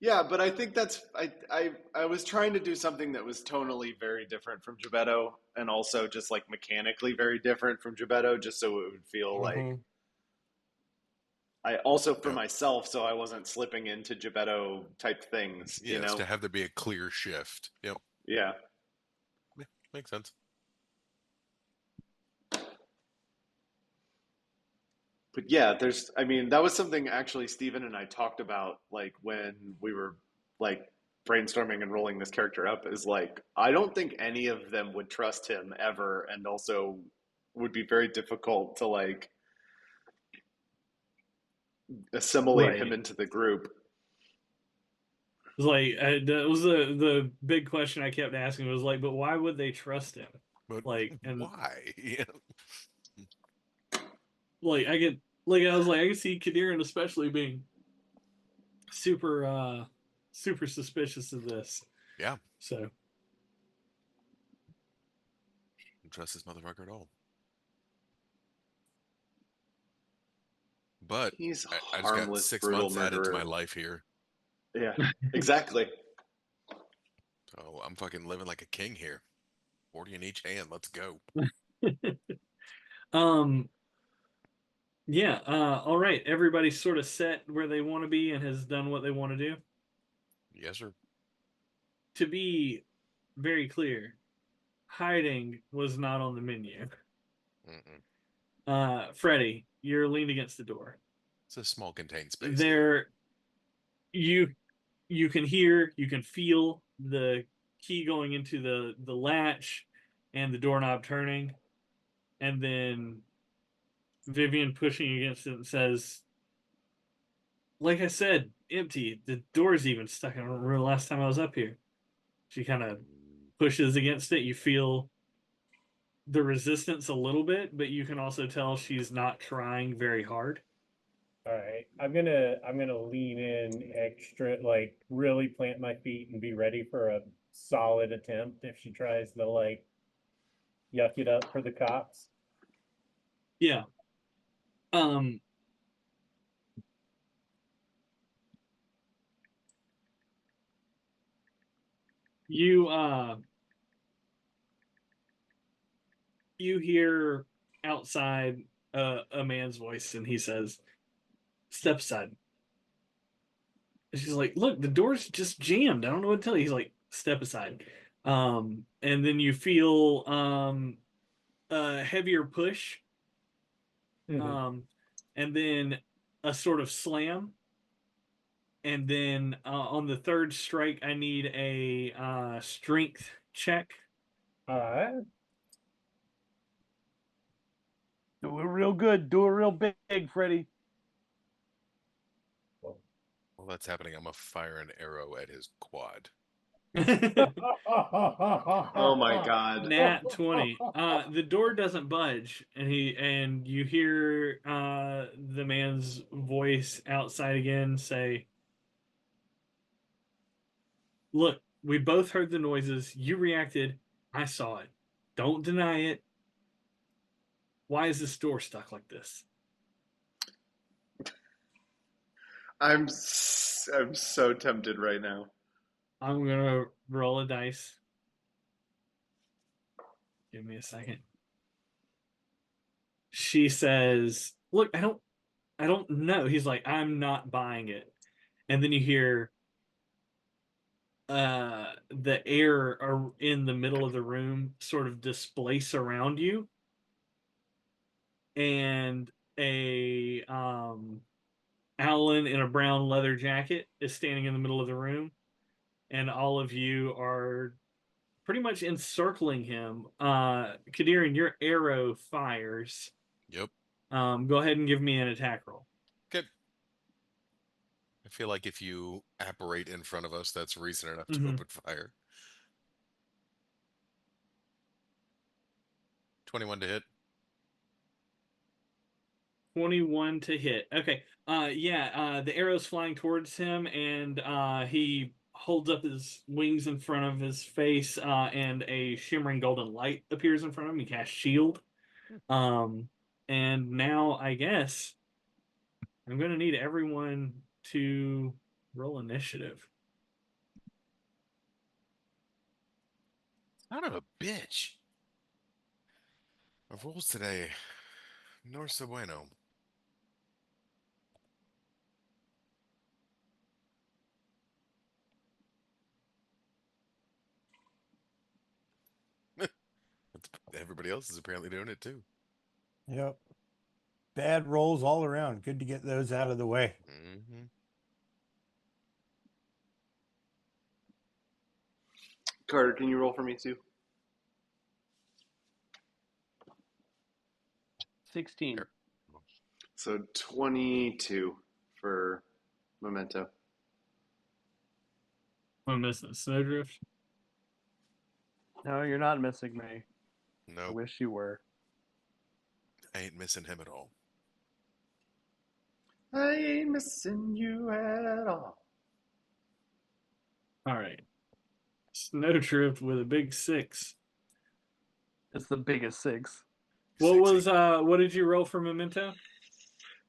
Yeah, but I think that's I was trying to do something that was tonally very different from Gebetto and also just like mechanically very different from Gebetto, just so it would feel like Mhm. I also for Yep. myself, so I wasn't slipping into Gebetto type things, you Yes, know? to have there be a clear shift. Yep, Yeah. makes sense. But yeah, I mean, that was something actually Steven and I talked about like when we were like brainstorming and rolling this character up is like I don't think any of them would trust him ever and also would be very difficult to like assimilate him right. into the group. It was like that was the big question I kept asking was like, but why would they trust him? But Like, and why? like I get like I was like I can see Kadir especially being super suspicious of this. Yeah, So don't trust this motherfucker at all. But He's I just got harmless, 6 brutal months added to my murderer. life here. Yeah, exactly. So I'm fucking living like a king here. 40 in each hand. Let's go. um yeah, all right. Everybody's sort of set where they want to be and has done what they want to do. Yes, sir. To be very clear, hiding was not on the menu. Freddie, you're leaned against the door. It's a small contained space. There, you can hear, you can feel the key going into the latch and the doorknob turning, and then Vivian pushing against it and says, "Like I said, empty. The door's even stuck. I don't remember the last time I was up here." She kind of pushes against it. You feel the resistance a little bit, but you can also tell she's not trying very hard. All right, I'm gonna lean in extra, like really plant my feet and be ready for a solid attempt if she tries to like yuck it up for the cops. Yeah. Um. You you hear outside a man's voice, and he says, "Step aside." And she's like, "Look, the door's just jammed. I don't know what to tell you." He's like, "Step aside." And then you feel a heavier push, um, and then a sort of slam. And then on the third strike, I need a strength check. All right. Do it real good. Do it real big, Freddie. While that's happening, I'm going to fire an arrow at his quad. Oh my god. Nat 20. The door doesn't budge, and you hear the man's voice outside again say, "Look, we both heard the noises. You reacted. I saw it. Don't deny it. Why is this door stuck like this?" I'm so tempted right now. I'm gonna roll a dice. Give me a second. She says, "Look, I don't know." He's like, "I'm not buying it." And then you hear the air in the middle of the room sort of displace around you, and a Alan in a brown leather jacket is standing in the middle of the room, and all of you are pretty much encircling him. Kadir, your arrow fires. Yep. Go ahead and give me an attack roll. Okay. I feel like if you apparate in front of us, that's reason enough to Mhm. open fire. 21 to hit. 21 to hit. Okay. The arrow's flying towards him, and he holds up his wings in front of his face, and a shimmering golden light appears in front of him. He casts shield. Um, and now I guess I'm gonna need everyone to roll initiative. Son of a bitch. Of rolls today, nor so bueno. Everybody else is apparently doing it too. Yep. Bad rolls all around. Good to get those out of the way. Mm-hmm. Carter, can you roll for me too? 16. Sure. So 22 for Memento. I'm missing Snowdrift. No, you're not missing me. I Nope, wish you were. I ain't missing him at all. I ain't missing you at all. All right. Snowdrift with a big 6. It's the biggest 6. What did you roll for Memento?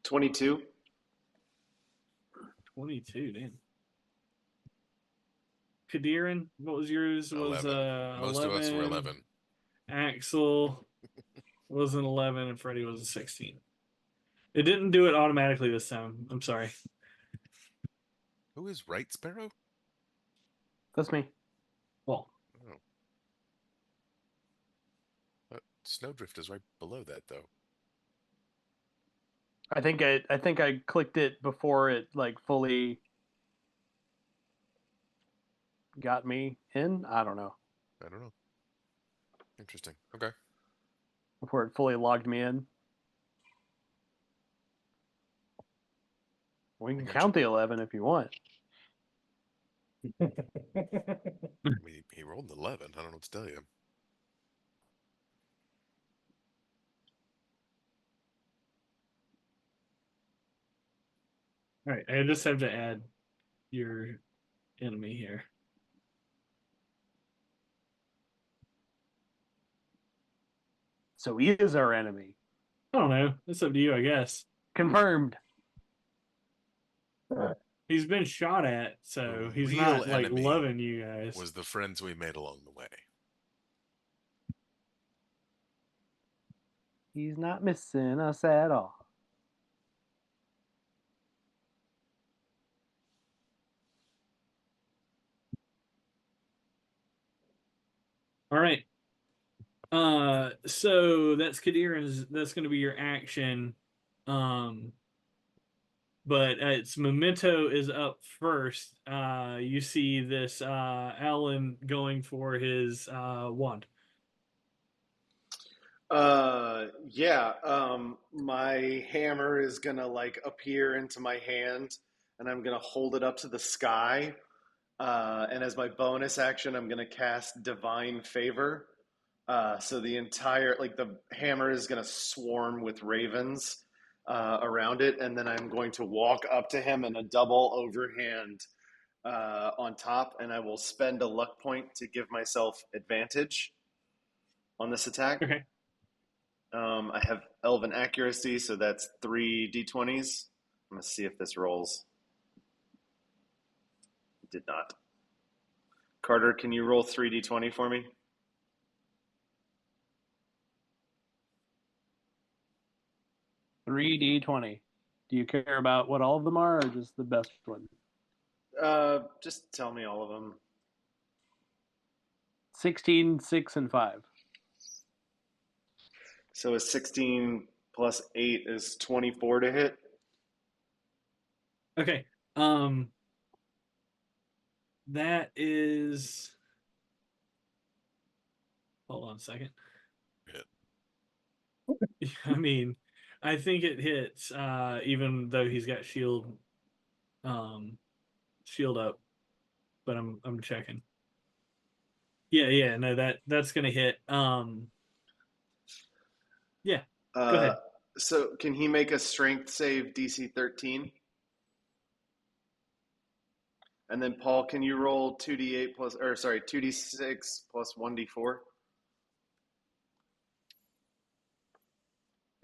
22. 22, damn. Kadirin, what was yours? Was 11. Most 11. of us were 11. Axel was an 11, and Freddie was a 16. It didn't do it automatically this time. I'm sorry. Who is Right Sparrow? That's me. Well, Oh. Snowdrift is right below that, though. I think I clicked it before it like fully got me in. I don't know. I don't know. Interesting. Okay. Before it fully logged me in. We can gotcha. count the 11 if you want. I mean, he rolled an 11. I don't know what to tell you. all right. I just have to add your enemy here. So he is our enemy. I don't know. It's up to you, I guess. Confirmed. He's been shot at, so The he's real not like enemy loving you guys. Was the friends we made along the way. He's not missing us at all. All right. So that's Kadir's. That's going to be your action. But it's Memento is up first. You see this Alan going for his wand. My hammer is gonna like appear into my hand, and I'm gonna hold it up to the sky. And as my bonus action, I'm gonna cast Divine Favor. So the entire the hammer is gonna swarm with ravens around it, and then I'm going to walk up to him in a double overhand on top, and I will spend a luck point to give myself advantage on this attack. Okay. I have Elven Accuracy, so that's 3 d20s. I'm going to see if this rolls. It did not. Carter, can you roll 3 d20 for me? 3d20. Do you care about what all of them are, or just the best one? Just tell me all of them. 16, 6, and 5. So a 16 plus 8 is 24 to hit. Okay. That is. Hold on a second. Hit. I mean, I think it hits, even though he's got shield up. But I'm checking. Yeah, no, that's gonna hit. Yeah, go ahead. So can he make a strength save DC 13? And then Paul, can you roll 2d8 plus, or sorry, 2d6 plus 1d4?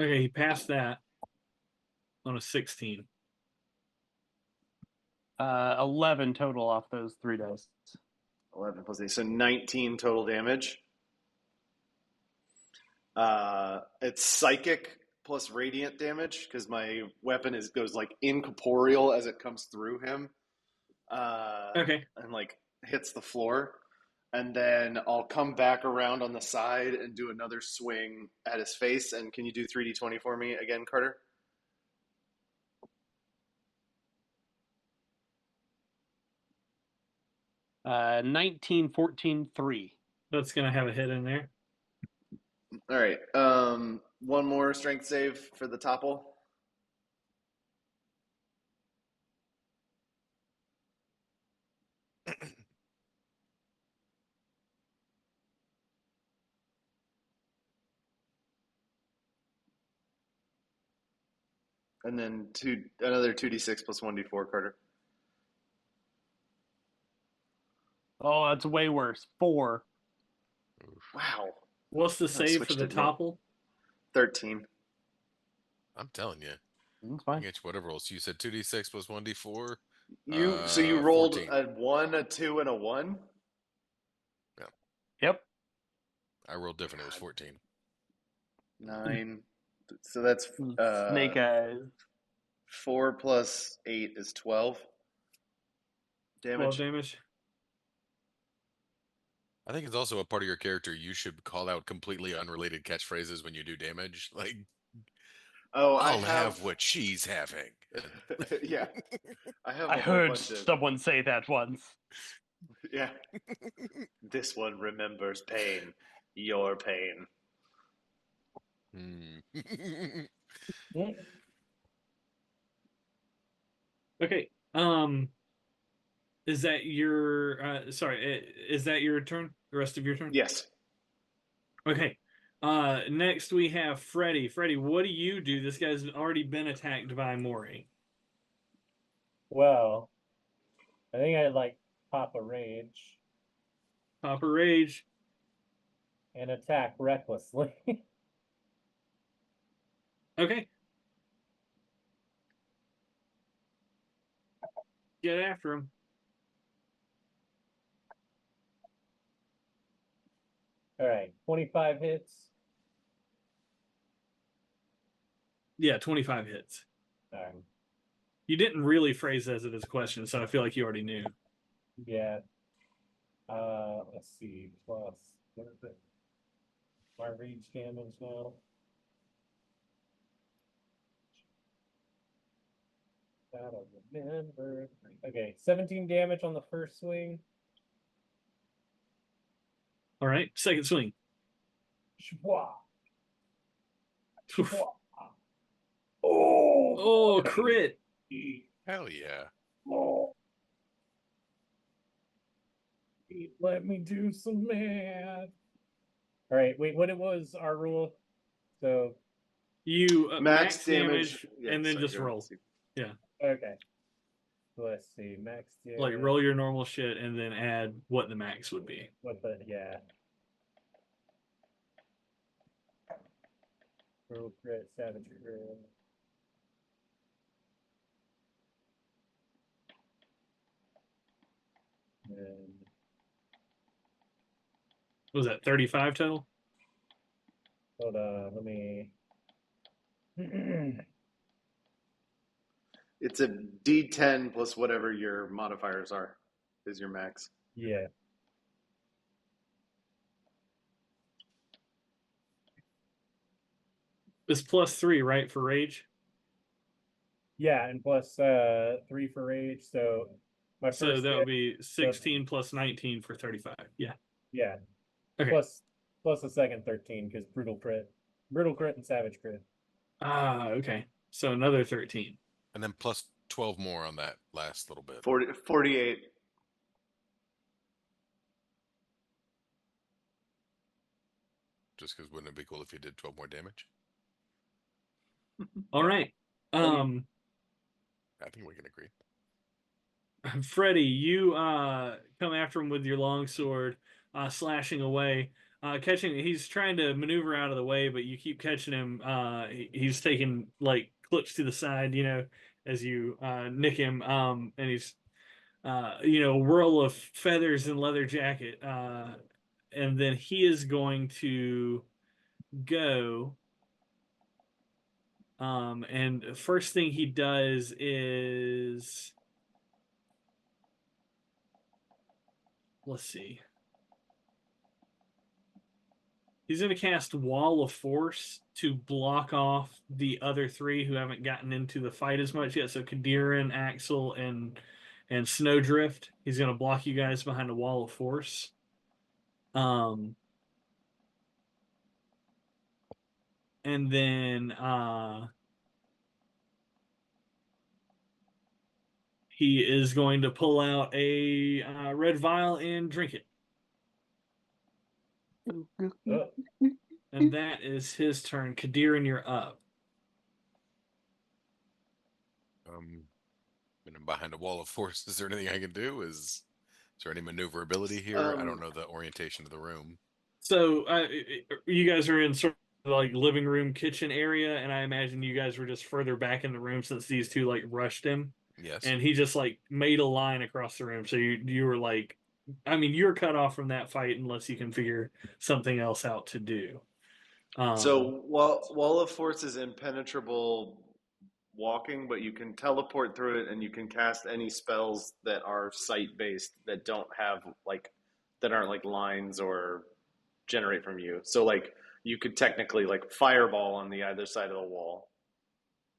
Okay, he passed that on a 16. 11 total off those 3 dice. 11 plus 8, so 19 total damage. It's psychic plus radiant damage because my weapon goes like incorporeal as it comes through him. Okay. And like hits the floor. And then I'll come back around on the side and do another swing at his face. And can you do 3d20 for me again, Carter? Uh, 19, 14, 3. That's gonna have a hit in there. All right. One more strength save for the topple. And then another 2d6 plus 1d4, Carter. Oh, that's way worse. 4. Wow. What's the I save for switched the it, Nick. topple? 13. I'm telling you. That's I fine. get you whatever else. You said 2d6 plus 1d4. So you rolled 14. a 1, a 2, and a 1? Yep. I rolled different. It was 14. 9. So that's Snake eyes. 4 plus 8 is 12 12 damage. damage. I think it's also a part of your character. You should call out completely unrelated catchphrases when you do damage. Like, Oh, I'll have what she's having. Yeah, I have I a whole heard bunch of. someone say that once. Yeah, this one remembers pain, your pain. Okay. Is that your sorry, is that your turn? The rest of your turn? Yes. Okay. Next we have Freddy. Freddy, what do you do? This guy's already been attacked by Maury. Well, I think I'd like pop a rage Pop a rage. and attack recklessly. Okay. Get after him. All right, 25 hits. Yeah, 25 hits. All right. You didn't really phrase that as a question, so I feel like you already knew. Yeah. Let's see. Plus, what is it? My rage damage now. I don't remember. Okay, 17 damage on the first swing. All right, second swing. Shwa. Oof. Shwa. Oh, Oh, crit. Hell yeah. Oh. Let me do some math. All right, wait, what it was our rule? So You max damage Yeah, and then sorry, just go ahead, roll. Steve. Yeah. okay. Let's see, max damage. Like roll your normal shit and then add what the max would be. What the Roll crit, savage crit. And What was that 35 total? hold on, let me It's a D10 plus whatever your modifiers are, is your max. Yeah. It's +3, right, for rage? Yeah, and plus 3 for rage. So my So first that hit, would be 16 plus 19 for 35. Yeah. yeah, Okay. plus the second 13 because brutal crit and savage crit. Okay. So another 13. And then plus 12 more on that last little bit. 48. Just because wouldn't it be cool if you did 12 more damage? All right. I think we can agree. Freddy, you come after him with your longsword, slashing away, catching. He's trying to maneuver out of the way, but you keep catching him. He's taking like clips to the side, as you nick him. And he's whirl of feathers and leather jacket. And then he is going to go. And first thing he does is, let's see. He's going to cast Wall of Force to block off the other three who haven't gotten into the fight as much yet. So Kadiran, Axel, and Snowdrift. He's going to block you guys behind a Wall of Force. And then he is going to pull out a red vial and drink it. Oh, And that is his turn. Kadiran, you're up. And I'm behind a wall of force. Is there anything I can do? Is there any maneuverability here? I don't know the orientation of the room. So you guys are in sort of like living room, kitchen area, and I imagine you guys were just further back in the room since these two like rushed him. Yes. And he just like made a line across the room. So you were like, I mean, you're cut off from that fight unless you can figure something else out to do. So Wall of Force is impenetrable walking, but you can teleport through it and you can cast any spells that are sight based that don't have that aren't like lines or generate from you. So like you could technically like fireball on the other side of the wall.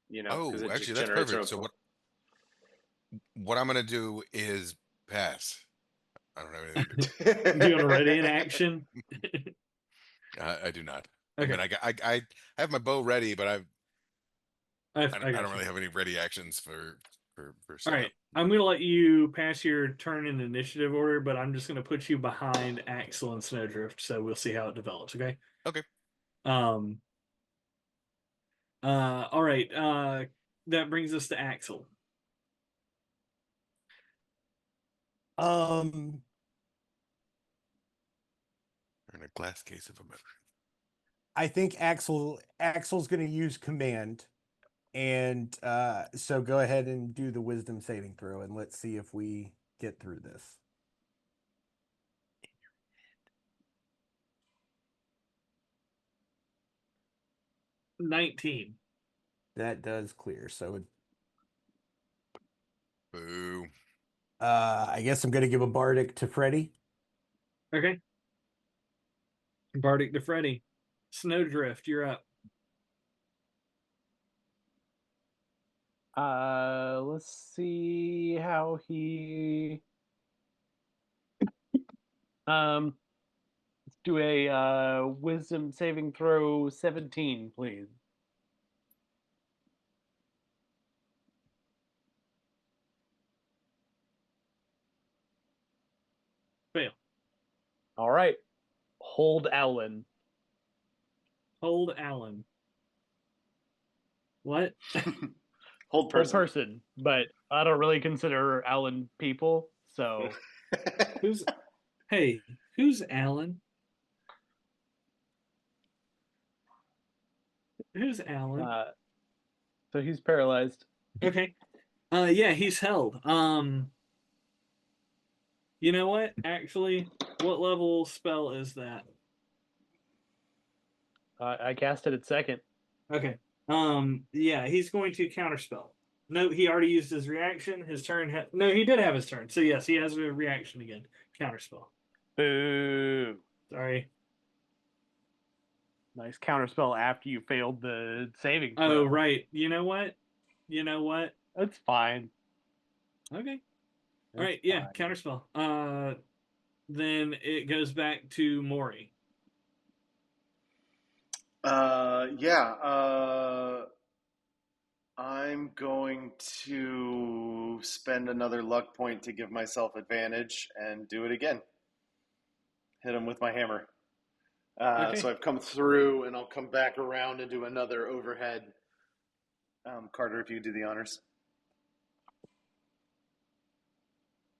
Because it actually, just that's generates perfect. So what I'm gonna do is pass. I don't have anything to do. Do you want to ready in action? I do not. Okay. I mean, I have my bow ready, but I got don't you. really have any ready actions for All setup. right, I'm going to let you pass your turn in initiative order, but I'm just going to put you behind Axel and Snowdrift, so we'll see how it develops. Okay. Okay. All right. That brings us to Axel. In a glass case of emotion. I think Axel's going to use command, and so go ahead and do the wisdom saving throw, and let's see if we get through this. 19. That does clear. So, Boo. I guess I'm going to give a bardic to Freddy. Okay. Bardic to Freddy. Snowdrift, you're up. Let's see how he. Let's do a wisdom saving throw 17, please. Fail. All right. Hold Alan. Hold Alan. What? Hold person. Hold person, but I don't really consider Alan people, so. Who's Alan? Who's Alan? So he's paralyzed. Okay. Yeah, he's held. You know what? Actually, what level spell is that? I cast it at second. Okay. Yeah, he's going to counterspell. No, he already used his reaction. His turn. No, he did have his turn. So yes, he has a reaction again. Counterspell. Boo. Sorry. Nice counterspell after you failed the saving throw. Oh right. You know what? That's fine. Okay. All That's right. Yeah. fine. Counterspell. Then it goes back to Maury. I'm going to spend another luck point to give myself advantage and do it again. Hit him with my hammer. Okay. So I've come through, and I'll come back around and do another overhead. Carter, if you do the honors.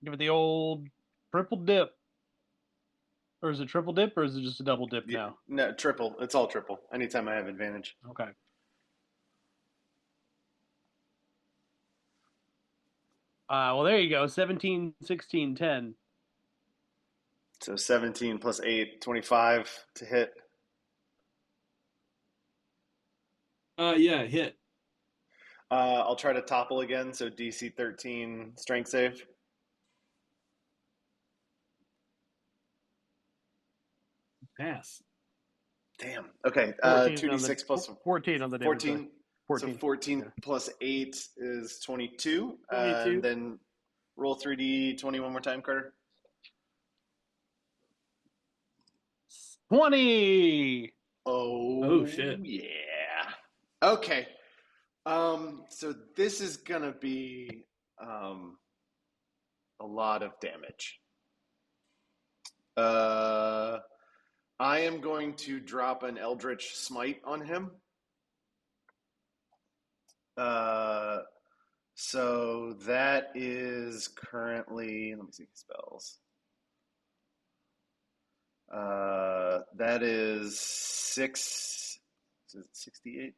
Give it the old triple dip. Or is it triple dip, or is it just a double dip now? No, triple. It's all triple. Anytime I have advantage. Okay. Well, there you go. 17, 16, 10. So 17 plus 8, 25 to hit. Yeah, hit. I'll try to topple again. So DC 13 strength save. Pass. Damn. Okay. 2d6 plus 14 on the damage. 14. 14. So 14 plus 8 is 22. 22. And then roll 3d20 one more time, Carter. 20. Oh shit. Yeah. Okay. So this is gonna be a lot of damage. I am going to drop an Eldritch Smite on him. So that is currently, let me see spells. That is 68?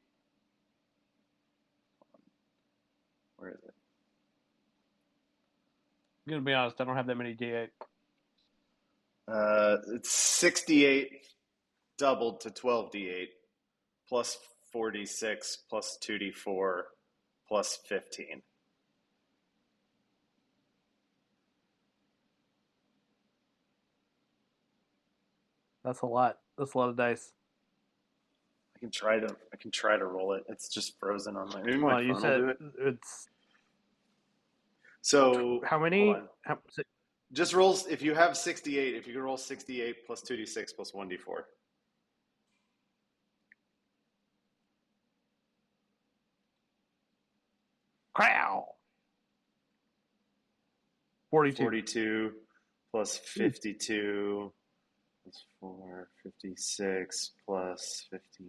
Where is it? I'm going to be honest, I don't have that many D8. It's 68 doubled to 12d8 plus 46 plus 2d4 plus 15. That's a lot. That's a lot of dice. I can try to roll it. It's just frozen on my. Maybe Well, my you phone said will do it. it's So how many? hold on. Just rolls. If you have 68, if you can roll 68 plus 2d6 plus 1d4. Crow. 42. 42 plus 52 plus 4, 56 plus 15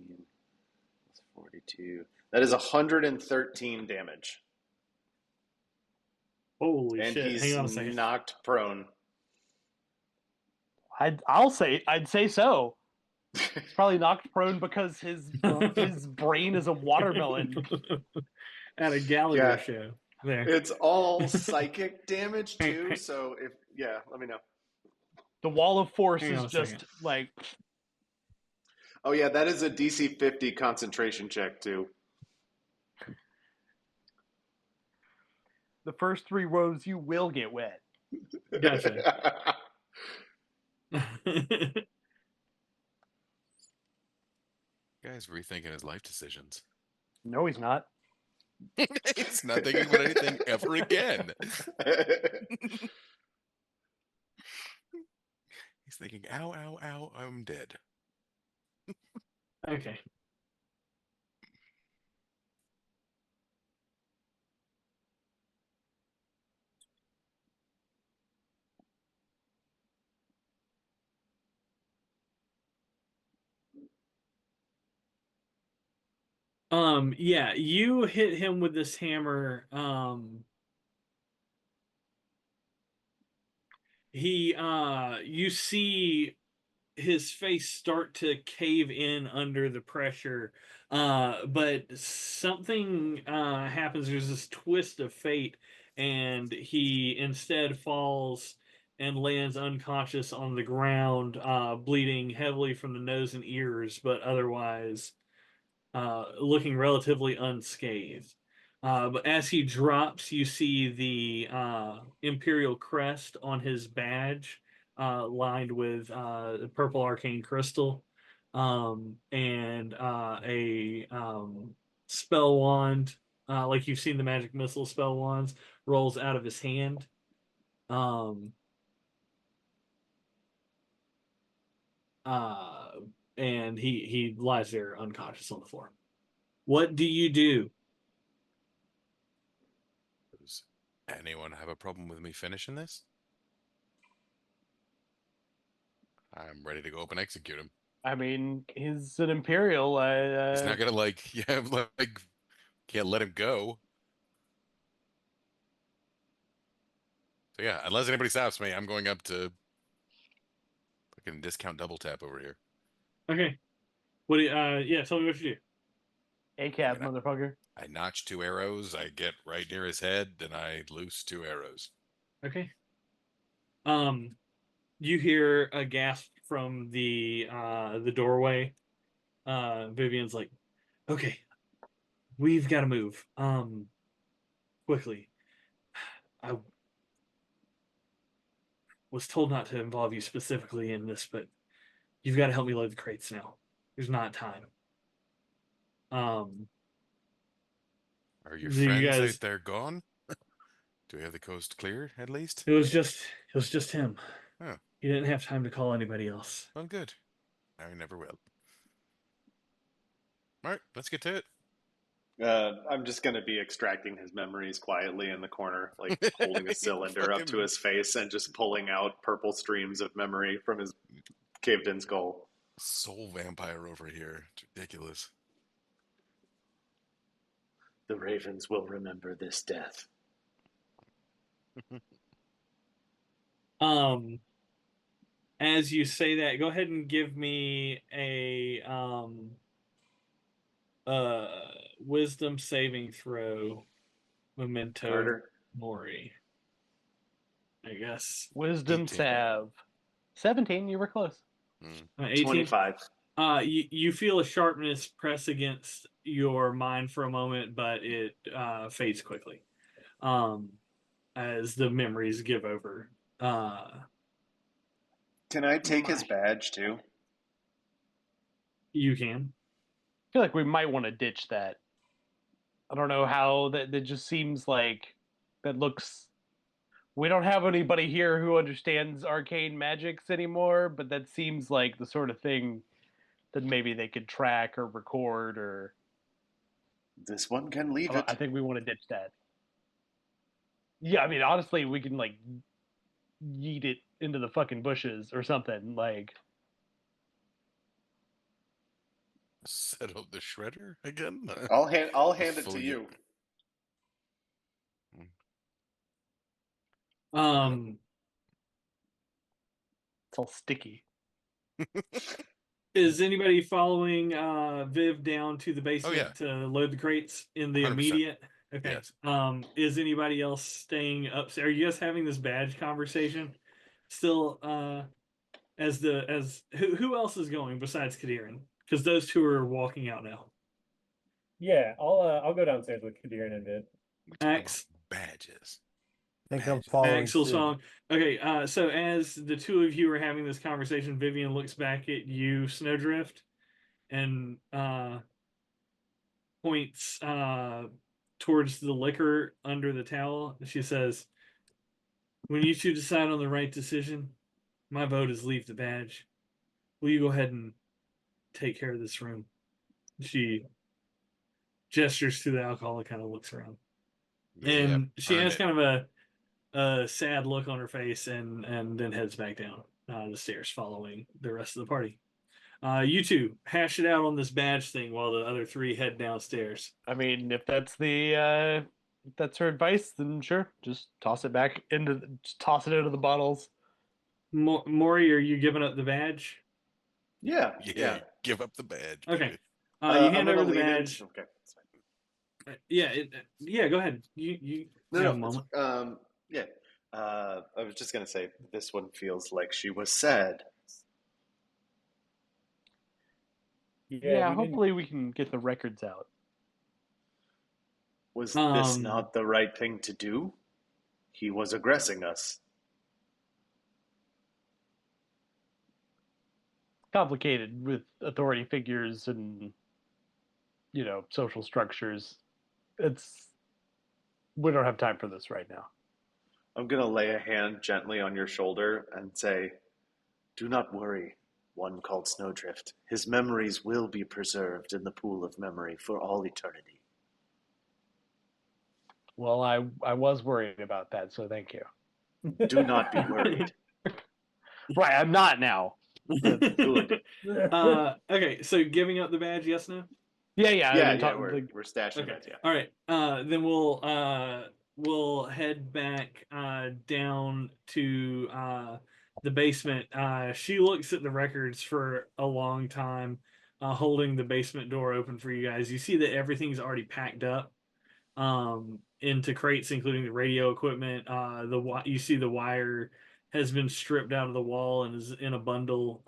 plus 42. That is 113 damage. Holy And shit. he's Hang on a second. knocked prone. I'd say so. He's probably knocked prone because his brain is a watermelon. At a Gallagher Yeah. show. There. It's all psychic damage too, so let me know. The wall of force Hang on is a just second. like. Oh yeah, that is a DC 50 concentration check too. The first 3 rows you will get wet. Gotcha. Guy's rethinking his life decisions. No, he's not. He's not thinking about anything ever again. He's thinking, ow, ow, ow, I'm dead. Okay. Yeah, you hit him with this hammer. You see his face start to cave in under the pressure. But something happens. There's this twist of fate, and he instead falls and lands unconscious on the ground, bleeding heavily from the nose and ears, but otherwise looking relatively unscathed. But as he drops, you see the Imperial crest on his badge, lined with purple arcane crystal, and a spell wand, like you've seen the magic missile spell wands, rolls out of his hand. Um, uh, and he lies there unconscious on the floor. What do you do? Does anyone have a problem with me finishing this? I'm ready to go up and execute him. I mean, he's an Imperial. He's not gonna like, yeah, like, can't let him go. So yeah, unless anybody stops me, I'm going up to fucking discount double tap over here. Okay. What do you, yeah, tell me what you do. ACAB, I mean, motherfucker. I notch 2 arrows, I get right near his head, and I loose 2 arrows. Okay. You hear a gasp from the doorway. Vivian's like, "Okay, we've got to move. Quickly. I was told not to involve you specifically in this, but you've got to help me load the crates now. There's not time." Um, Are your do you friends guys? out there gone? Do we have the coast clear, at least? It was just him. Oh, He didn't have time to call anybody else. well, good. I never will. All right, let's get to it. I'm just going to be extracting his memories quietly in the corner, like holding a You cylinder up to fucking his face and just pulling out purple streams of memory from his caved in skull. soul vampire over here. It's ridiculous. The ravens will remember this death. Um, as you say that, go ahead and give me a uh wisdom saving throw, Memento Carter? Mori. I guess Wisdom 18. salve. 17, you were close. 18. 25. You feel a sharpness press against your mind for a moment, but it fades quickly. As the memories give over. Can I take his badge too? You can. I feel like we might want to ditch that. I don't know how that just seems like that looks. We don't have anybody here who understands arcane magics anymore, but that seems like the sort of thing that maybe they could track or record or. This one can leave I it. think we want to ditch that. Yeah, I mean, honestly, we can like yeet it into the fucking bushes or something. Like, Set up the shredder again? I'll hand it to Fully- you. it's all sticky. Is anybody following Viv down to the Oh, basement yeah. to load the crates in the 100%. immediate? Okay. Yes. Is anybody else staying upstairs? Are you guys having this badge conversation still? As who else is going besides Kadiran? Because those two are walking out now. Yeah, I'll go downstairs with Kadir and Viv. We talk Axe. about badges. I think I'm Badges. following Axel suit. song. Okay, so as the two of you are having this conversation, Vivian looks back at you, Snowdrift, and points towards the liquor under the towel. She says, "When you two decide on the right decision, my vote is leave the badge. Will you go ahead and take care of this room?" She gestures to the alcohol and kind of looks around. Yeah, And she earned has it. kind of a sad look on her face and then heads back down the stairs following the rest of the party. You two hash it out on this badge thing while the other three head downstairs. I mean, if that's if that's her advice, then sure, just toss it back just toss it into the bottles. Maury, are you giving up the badge? Yeah. Yeah, give up the badge. Okay. Baby. You I'm hand gonna over the leave badge. it. Okay. That's fine. Yeah, go ahead. You No, have a no. moment. Yeah. I was just gonna say this one feels like she was sad. Yeah, we didn't- hopefully we can get the records out. Was this Um, not the right thing to do? He was aggressing us. Complicated with authority figures and social structures. It's We don't have time for this right now. I'm going to lay a hand gently on your shoulder and say, do not worry, one called Snowdrift. His memories will be preserved in the pool of memory for all eternity. Well, I was worried about that, so thank you. Do not be worried. Right, I'm not now. Good. Okay, so giving up the badge, yes, no? Yeah, We're stashing Okay. it, yeah. All right. Then we'll head back down to the basement. She looks at the records for a long time, holding the basement door open for you guys. You see that everything's already packed up into crates, including the radio equipment. You see the wire has been stripped out of the wall and is in a bundle.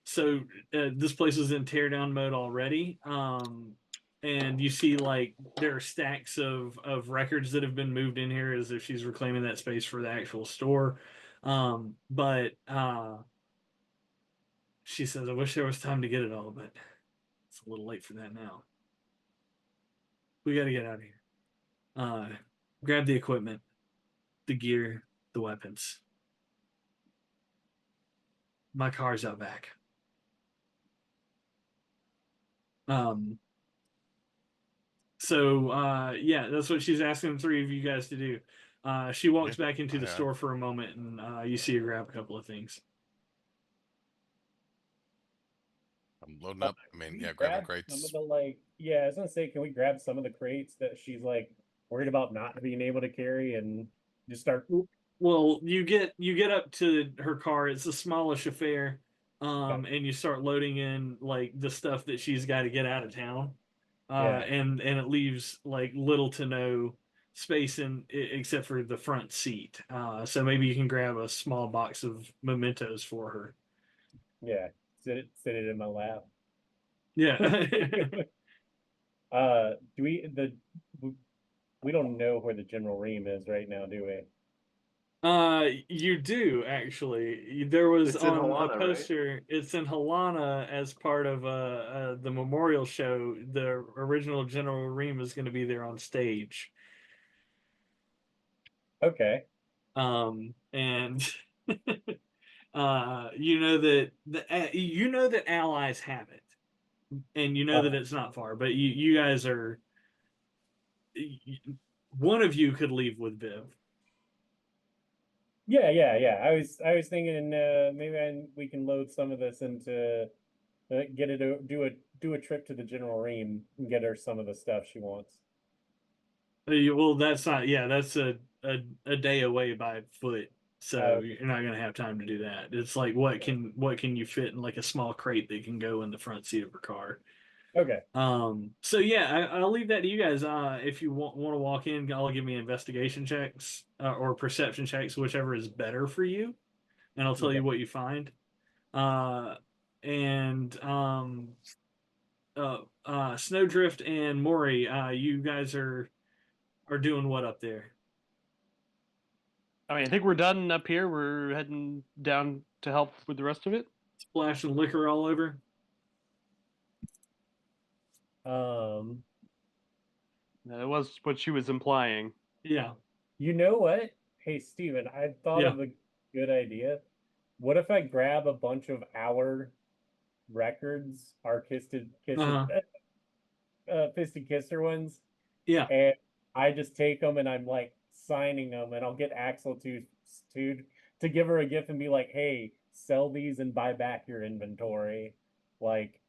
So this place is in tear down mode already. And you see like there are stacks of records that have been moved in here as if she's reclaiming that space for the actual store. But she says, I wish there was time to get it all, but it's a little late for that now. We got to get out of here. Grab the equipment, the gear, the weapons. My car's out back. So yeah, that's what she's asking the three of you guys to do. She walks back into the store for a moment, and you see her grab a couple of things. I'm loading up. I mean, yeah, Grab grabbing crates. some of the I was gonna say, can we grab some of the crates that she's worried about not being able to carry and just start? Well, you get up to her car. It's a smallish affair, and you start loading in like the stuff that she's got to get out of town. And it leaves like little to no space in except for the front seat. So maybe you can grab a small box of mementos for her. Yeah, sit it in my lap. Yeah. Do we don't know where the General Ream is right now, do we? You do actually. There was It's in on Halana, a poster. Right? It's in Halana as part of the memorial show. The original General Reem is going to be there on stage. Okay. And you know that allies have it, and you know that it's not far. But you guys are one of you could leave with Viv. Yeah. I was thinking maybe we can load some of this into get it do a trip to the General Ream and get her some of the stuff she wants. Well, that's not. Yeah, that's a day away by foot, so you're not gonna have time to do that. It's like what can you fit in like a small crate that can go in the front seat of her car. Okay. So yeah, I'll leave that to you guys. If you want to walk in, I'll give me investigation checks or perception checks, whichever is better for you, and I'll tell you what you find. And Snowdrift and Maury, you guys are doing what up there? I mean, I think we're done up here. We're heading down to help with the rest of it. Splashing liquor all over. That was what she was implying. Yeah. You know what? Hey, Steven, I thought of a good idea. What if I grab a bunch of our records, our Fisted Kisser ones? Yeah. And I just take them and I'm like signing them, and I'll get Axel to give her a gift and be like, hey, sell these and buy back your inventory. Like,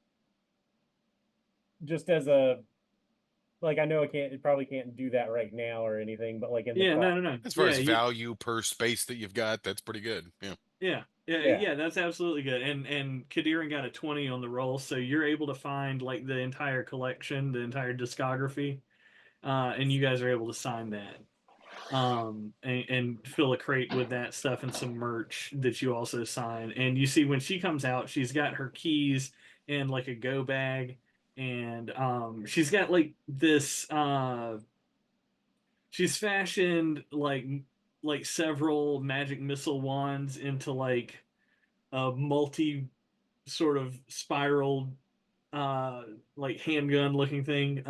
just as a I know it probably can't do that right now or anything, but like in the no. As far as value per space that you've got, that's pretty good. Yeah, that's absolutely good. And Kadiran got a 20 on the roll, so you're able to find like the entire collection, the entire discography, and you guys are able to sign that. And fill a crate with that stuff and some merch that you also sign. And you see when she comes out, she's got her keys in like a go bag, and she's got like this. She's fashioned like several magic missile wands into like a multi sort of spiral like handgun looking thing.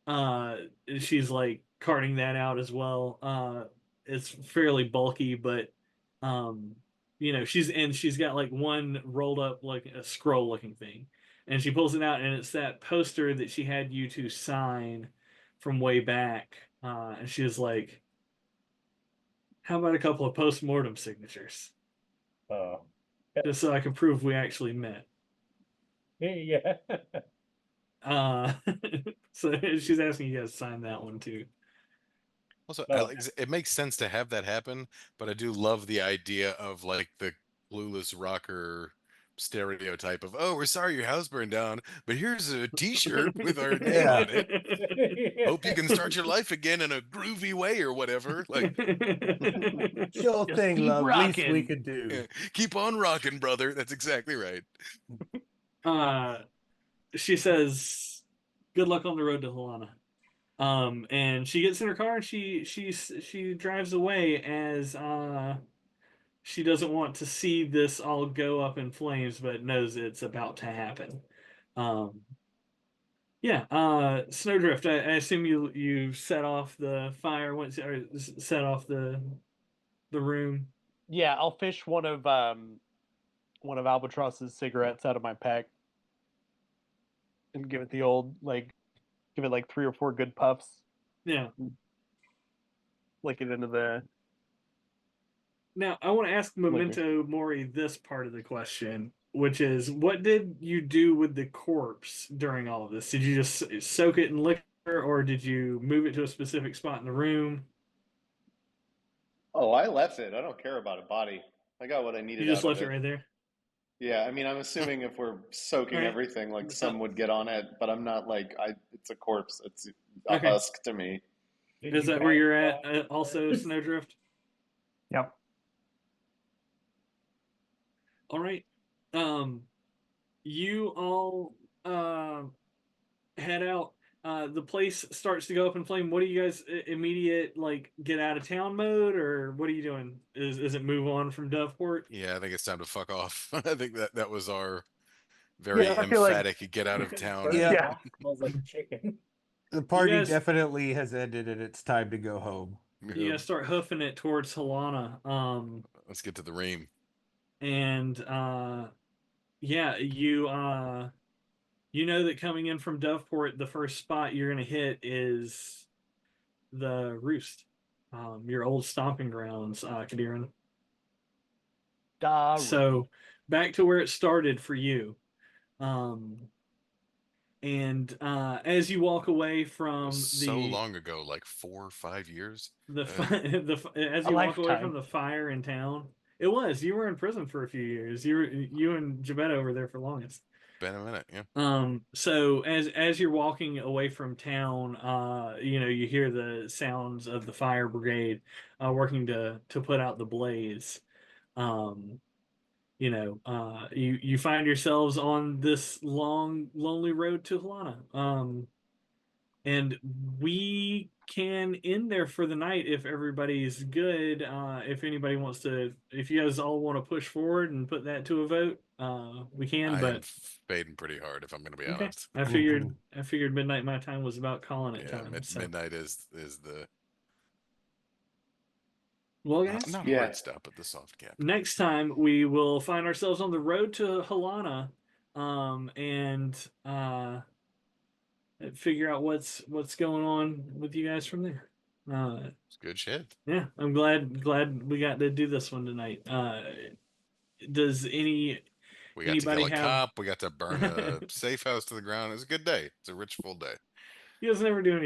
Uh she's like carting that out as well. It's fairly bulky, but um she's got like one rolled up like a scroll looking thing. And she pulls it out and it's that poster that she had you to sign from way back. And she was like, how about a couple of post-mortem signatures? Uh, Just so I can prove we actually met. yeah. Uh, so she's asking you guys to sign that one too. Also, No. Alex, it makes sense to have that happen, but I do love the idea of like the clueless rocker stereotype of, oh, we're sorry your house burned down, but here's a t-shirt with our name Yeah. on it. Hope you can start your life again in a groovy way or whatever. Like, Sure Just thing, keep love. Least we rocking. could do. yeah, keep on rocking, brother. That's exactly right. uh, she says, "Good luck on the road to Halana." And she gets in her car and she drives away as she doesn't want to see this all go up in flames, but knows it's about to happen. Um, yeah, Snowdrift. I assume you set off the fire once, or set off the room. Yeah, I'll fish one of Albatross's cigarettes out of my pack and give it the old give it like 3 or 4 good puffs, Yeah. lick it into the Now I want to ask Memento Mori this part of the question, which is, what did you do with the corpse during all of this? Did you just soak it in liquor, or did you move it to a specific spot in the room? Oh, I left it. I don't care about a body. I got what I You needed just out of left it it. right there. Yeah, I mean, I'm assuming if we're soaking Right. everything, like some would get on it, but I'm not like it's a corpse. It's a Okay. husk to me. Did Is you that where you're bag at? Also, Snowdrift. Yep. All right. You all head out. The place starts to go up in flame. What do you guys immediate like get out of town mode, or what are you doing? Is it move on from Doveport? Yeah, I think it's time to fuck off. I think that was our Yeah, very I feel like emphatic get out of town. Burning Yeah. rock smells like chicken. The party guys- definitely has ended and it's time to go home. You guys start hoofing it towards Halana. Let's get to the ream. And yeah, you know that coming in from Doveport, the first spot you're gonna hit is the Roost, your old stomping grounds, Kadiran. So back to where it started for you. And as you walk away It from was so long ago, like 4 or 5 years. as A you walk away lifetime. from the fire in town, it was, you were in prison for a few years. You and Gebetto were there for longest. Been a minute, yeah. So as you're walking away from town, you hear the sounds of the fire brigade working to put out the blaze. You find yourselves on this long, lonely road to Halana. And we can end there for the night if everybody's good. If anybody wants to, if you guys all want to push forward and put that to a vote, we can. I am But fading pretty hard, if I'm going to be okay, honest. I figured midnight my time was about calling it Yeah, time. So, midnight is the well, guys, not Yeah. hard stop, but the soft cap. next time we will find ourselves on the road to Halana, and figure out what's going on with you guys from there. It's good shit. Yeah, I'm glad we got to do this one tonight. Does We got to anybody kill a have? cop. We got to burn a safe house to the ground. It was a good day. It's a rich, full day. You guys never do any